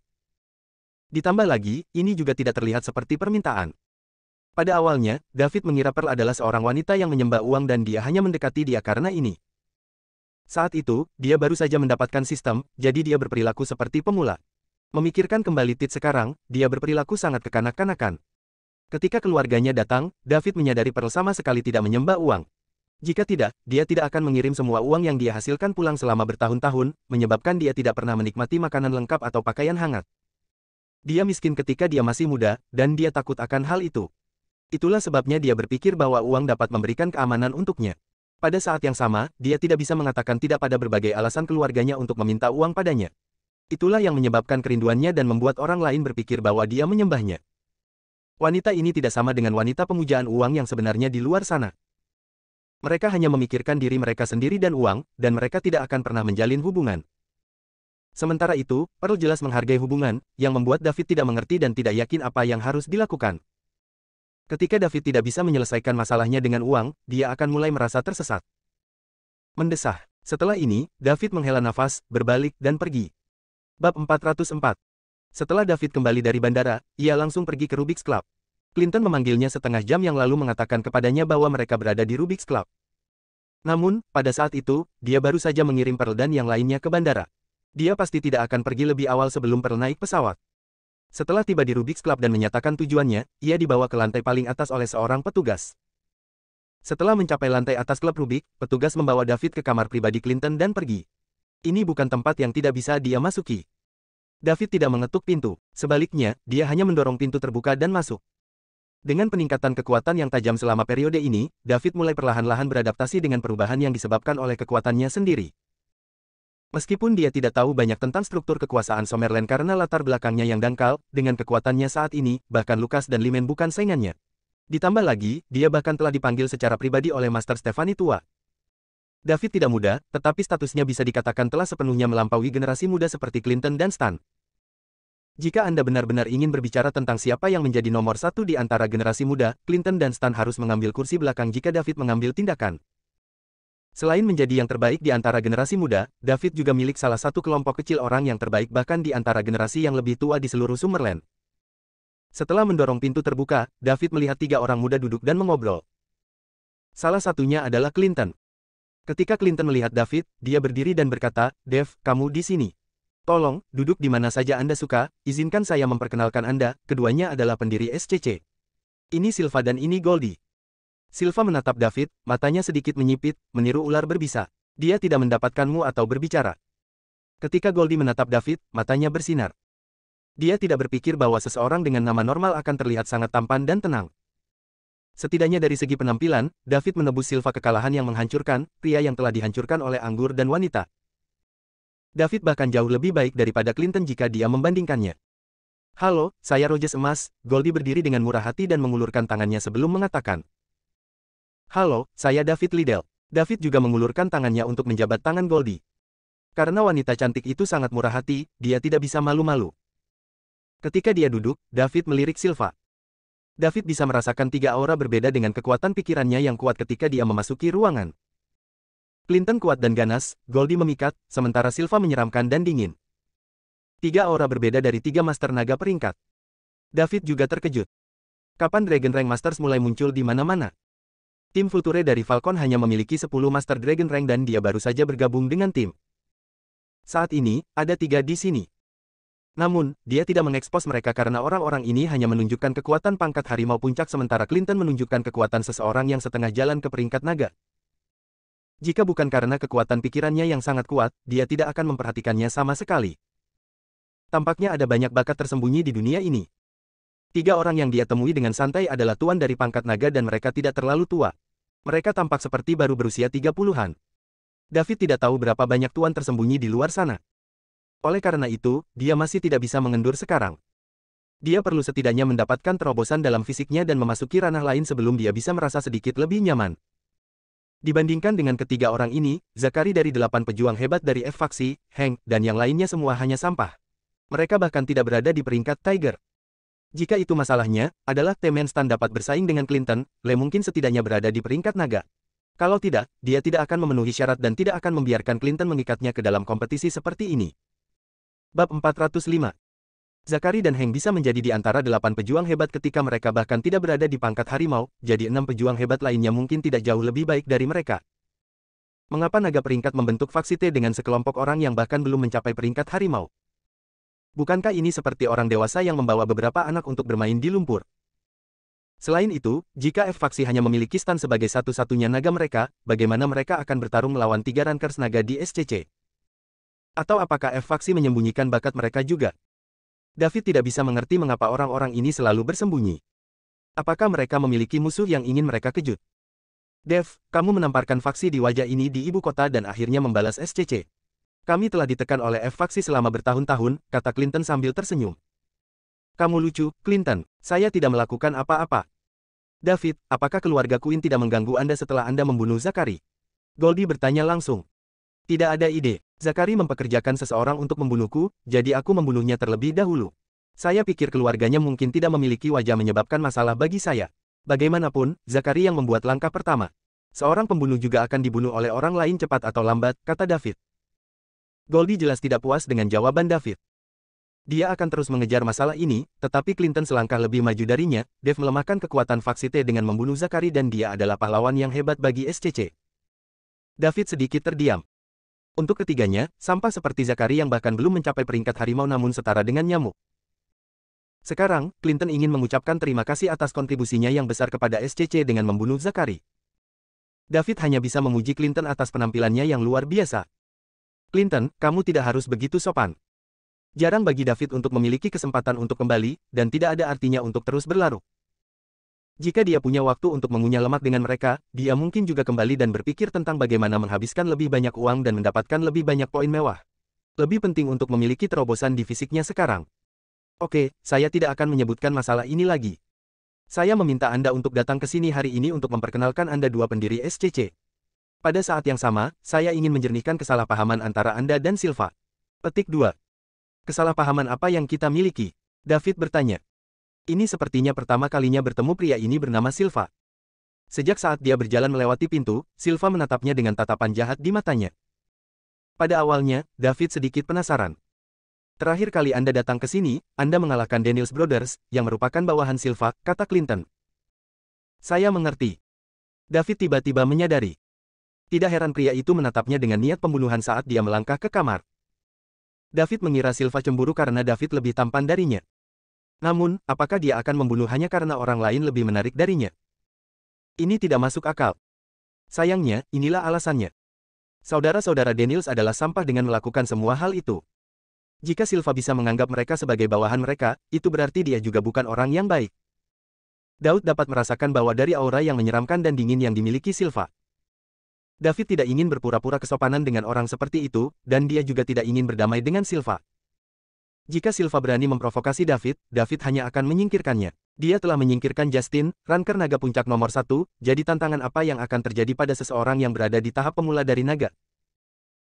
Ditambah lagi, ini juga tidak terlihat seperti permintaan. Pada awalnya, David mengira Pearl adalah seorang wanita yang menyembah uang dan dia hanya mendekati dia karena ini. Saat itu, dia baru saja mendapatkan sistem, jadi dia berperilaku seperti pemula. Memikirkan kembali Tit sekarang, dia berperilaku sangat kekanak-kanakan. Ketika keluarganya datang, David menyadari Pearl sama sekali tidak menyembah uang. Jika tidak, dia tidak akan mengirim semua uang yang dia hasilkan pulang selama bertahun-tahun, menyebabkan dia tidak pernah menikmati makanan lengkap atau pakaian hangat. Dia miskin ketika dia masih muda, dan dia takut akan hal itu. Itulah sebabnya dia berpikir bahwa uang dapat memberikan keamanan untuknya. Pada saat yang sama, dia tidak bisa mengatakan tidak pada berbagai alasan keluarganya untuk meminta uang padanya. Itulah yang menyebabkan kerinduannya dan membuat orang lain berpikir bahwa dia menyembahnya. Wanita ini tidak sama dengan wanita pemujaan uang yang sebenarnya di luar sana. Mereka hanya memikirkan diri mereka sendiri dan uang, dan mereka tidak akan pernah menjalin hubungan. Sementara itu, Pearl jelas menghargai hubungan, yang membuat David tidak mengerti dan tidak yakin apa yang harus dilakukan. Ketika David tidak bisa menyelesaikan masalahnya dengan uang, dia akan mulai merasa tersesat. Mendesah. Setelah ini, David menghela nafas, berbalik, dan pergi. Bab 404. Setelah David kembali dari bandara, ia langsung pergi ke Rubik's Club. Clinton memanggilnya setengah jam yang lalu mengatakan kepadanya bahwa mereka berada di Rubik's Club. Namun, pada saat itu, dia baru saja mengirim Pearl dan yang lainnya ke bandara. Dia pasti tidak akan pergi lebih awal sebelum Pearl naik pesawat. Setelah tiba di Rubik's Club dan menyatakan tujuannya, ia dibawa ke lantai paling atas oleh seorang petugas. Setelah mencapai lantai atas klub Rubik, petugas membawa David ke kamar pribadi Clinton dan pergi. Ini bukan tempat yang tidak bisa dia masuki. David tidak mengetuk pintu, sebaliknya, dia hanya mendorong pintu terbuka dan masuk. Dengan peningkatan kekuatan yang tajam selama periode ini, David mulai perlahan-lahan beradaptasi dengan perubahan yang disebabkan oleh kekuatannya sendiri. Meskipun dia tidak tahu banyak tentang struktur kekuasaan Summerland karena latar belakangnya yang dangkal, dengan kekuatannya saat ini, bahkan Lucas dan Limen bukan saingannya. Ditambah lagi, dia bahkan telah dipanggil secara pribadi oleh Master Stefani tua. David tidak muda, tetapi statusnya bisa dikatakan telah sepenuhnya melampaui generasi muda seperti Clinton dan Stan. Jika Anda benar-benar ingin berbicara tentang siapa yang menjadi nomor satu di antara generasi muda, Clinton dan Stan harus mengambil kursi belakang jika David mengambil tindakan. Selain menjadi yang terbaik di antara generasi muda, David juga milik salah satu kelompok kecil orang yang terbaik bahkan di antara generasi yang lebih tua di seluruh Summerland. Setelah mendorong pintu terbuka, David melihat 3 orang muda duduk dan mengobrol. Salah satunya adalah Clinton. Ketika Clinton melihat David, dia berdiri dan berkata, "Dev, kamu di sini. Tolong, duduk di mana saja Anda suka, izinkan saya memperkenalkan Anda, keduanya adalah pendiri SCC. Ini Silva dan ini Goldie." Silva menatap David, matanya sedikit menyipit, meniru ular berbisa. Dia tidak mendapatkanmu atau berbicara. Ketika Goldie menatap David, matanya bersinar. Dia tidak berpikir bahwa seseorang dengan nama normal akan terlihat sangat tampan dan tenang. Setidaknya dari segi penampilan, David menebus Silva kekalahan yang menghancurkan, pria yang telah dihancurkan oleh anggur dan wanita. David bahkan jauh lebih baik daripada Clinton jika dia membandingkannya. "Halo, saya Rogers Emas," Goldie berdiri dengan murah hati dan mengulurkan tangannya sebelum mengatakan. "Halo, saya David Liddell." David juga mengulurkan tangannya untuk menjabat tangan Goldie. Karena wanita cantik itu sangat murah hati, dia tidak bisa malu-malu. Ketika dia duduk, David melirik Silva. David bisa merasakan 3 aura berbeda dengan kekuatan pikirannya yang kuat ketika dia memasuki ruangan. Clinton kuat dan ganas, Goldie memikat, sementara Silva menyeramkan dan dingin. 3 aura berbeda dari 3 Master Naga peringkat. David juga terkejut. Kapan Dragon Rank Masters mulai muncul di mana-mana? Tim Vulture dari Falcon hanya memiliki 10 Master Dragon Rank dan dia baru saja bergabung dengan tim. Saat ini, ada 3 di sini. Namun, dia tidak mengekspos mereka karena orang-orang ini hanya menunjukkan kekuatan pangkat harimau puncak sementara Clinton menunjukkan kekuatan seseorang yang setengah jalan ke peringkat naga. Jika bukan karena kekuatan pikirannya yang sangat kuat, dia tidak akan memperhatikannya sama sekali. Tampaknya ada banyak bakat tersembunyi di dunia ini. 3 orang yang dia temui dengan santai adalah tuan dari pangkat naga dan mereka tidak terlalu tua. Mereka tampak seperti baru berusia 30-an. David tidak tahu berapa banyak tuan tersembunyi di luar sana. Oleh karena itu, dia masih tidak bisa mengendur sekarang. Dia perlu setidaknya mendapatkan terobosan dalam fisiknya dan memasuki ranah lain sebelum dia bisa merasa sedikit lebih nyaman. Dibandingkan dengan ketiga orang ini, Zakari dari 8 pejuang hebat dari F-faksi, Hank, dan yang lainnya semua hanya sampah. Mereka bahkan tidak berada di peringkat Tiger. Jika itu masalahnya, adalah Stan dapat bersaing dengan Clinton, Le mungkin setidaknya berada di peringkat naga. Kalau tidak, dia tidak akan memenuhi syarat dan tidak akan membiarkan Clinton mengikatnya ke dalam kompetisi seperti ini. Bab 405. Zakari dan Hank bisa menjadi di antara 8 pejuang hebat ketika mereka bahkan tidak berada di pangkat harimau, jadi 6 pejuang hebat lainnya mungkin tidak jauh lebih baik dari mereka. Mengapa naga peringkat membentuk faksi T dengan sekelompok orang yang bahkan belum mencapai peringkat harimau? Bukankah ini seperti orang dewasa yang membawa beberapa anak untuk bermain di lumpur? Selain itu, jika F-faksi hanya memiliki Stan sebagai satu-satunya naga mereka, bagaimana mereka akan bertarung melawan 3 rankers naga di SCC? Atau apakah F-faksi menyembunyikan bakat mereka juga? David tidak bisa mengerti mengapa orang-orang ini selalu bersembunyi. Apakah mereka memiliki musuh yang ingin mereka kejut? Dev, kamu menamparkan faksi di wajah ini di ibu kota dan akhirnya membalas SCC. Kami telah ditekan oleh F-faksi selama bertahun-tahun, kata Clinton sambil tersenyum. Kamu lucu, Clinton. Saya tidak melakukan apa-apa. David, apakah keluarga Queen tidak mengganggu Anda setelah Anda membunuh Zakari? Goldie bertanya langsung. Tidak ada ide. Zakari mempekerjakan seseorang untuk membunuhku, jadi aku membunuhnya terlebih dahulu. Saya pikir keluarganya mungkin tidak memiliki wajah menyebabkan masalah bagi saya. Bagaimanapun, Zakari yang membuat langkah pertama. Seorang pembunuh juga akan dibunuh oleh orang lain cepat atau lambat, kata David. Goldie jelas tidak puas dengan jawaban David. Dia akan terus mengejar masalah ini, tetapi Clinton selangkah lebih maju darinya. Dev melemahkan kekuatan faksi T dengan membunuh Zakari dan dia adalah pahlawan yang hebat bagi SCC. David sedikit terdiam. Untuk ketiganya, sampah seperti Zakari yang bahkan belum mencapai peringkat harimau namun setara dengan nyamuk. Sekarang, Clinton ingin mengucapkan terima kasih atas kontribusinya yang besar kepada SCC dengan membunuh Zakari. David hanya bisa memuji Clinton atas penampilannya yang luar biasa. Clinton, kamu tidak harus begitu sopan. Jarang bagi David untuk memiliki kesempatan untuk kembali, dan tidak ada artinya untuk terus berlarut. Jika dia punya waktu untuk mengunyah lemak dengan mereka, dia mungkin juga kembali dan berpikir tentang bagaimana menghabiskan lebih banyak uang dan mendapatkan lebih banyak poin mewah. Lebih penting untuk memiliki terobosan di fisiknya sekarang. Oke, saya tidak akan menyebutkan masalah ini lagi. Saya meminta Anda untuk datang ke sini hari ini untuk memperkenalkan Anda dua pendiri SCC. Pada saat yang sama, saya ingin menjernihkan kesalahpahaman antara Anda dan Silva. Petik 2. Kesalahpahaman apa yang kita miliki? David bertanya. Ini sepertinya pertama kalinya bertemu pria ini bernama Silva. Sejak saat dia berjalan melewati pintu, Silva menatapnya dengan tatapan jahat di matanya. Pada awalnya, David sedikit penasaran. Terakhir kali Anda datang ke sini, Anda mengalahkan Daniels Brothers, yang merupakan bawahan Silva, kata Clinton. Saya mengerti. David tiba-tiba menyadari. Tidak heran pria itu menatapnya dengan niat pembunuhan saat dia melangkah ke kamar. David mengira Silva cemburu karena David lebih tampan darinya. Namun, apakah dia akan membunuh hanya karena orang lain lebih menarik darinya? Ini tidak masuk akal. Sayangnya, inilah alasannya. Saudara-saudara Daniels adalah sampah dengan melakukan semua hal itu. Jika Silva bisa menganggap mereka sebagai bawahan mereka, itu berarti dia juga bukan orang yang baik. Daud dapat merasakan bahwa dari aura yang menyeramkan dan dingin yang dimiliki Silva. David tidak ingin berpura-pura kesopanan dengan orang seperti itu, dan dia juga tidak ingin berdamai dengan Silva. Jika Silva berani memprovokasi David, David hanya akan menyingkirkannya. Dia telah menyingkirkan Justin, ranker naga puncak nomor 1, jadi tantangan apa yang akan terjadi pada seseorang yang berada di tahap pemula dari naga?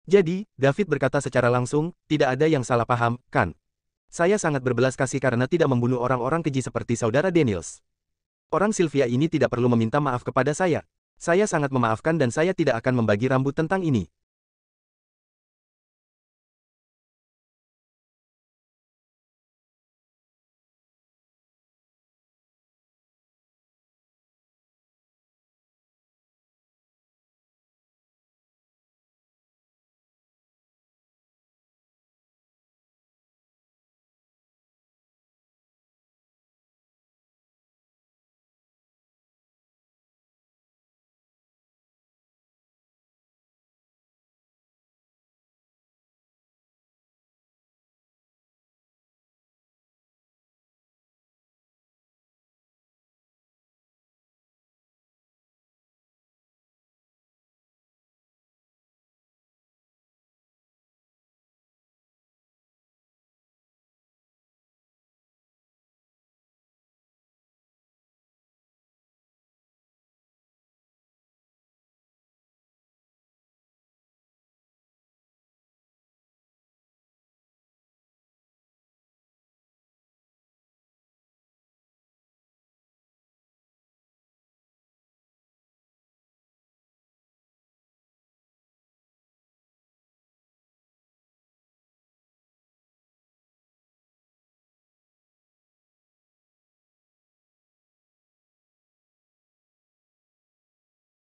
Jadi, David berkata secara langsung, tidak ada yang salah paham, kan? Saya sangat berbelas kasih karena tidak membunuh orang-orang keji seperti saudara Daniels. Orang Sylvia ini tidak perlu meminta maaf kepada saya. Saya sangat memaafkan dan saya tidak akan membagi rambut tentang ini.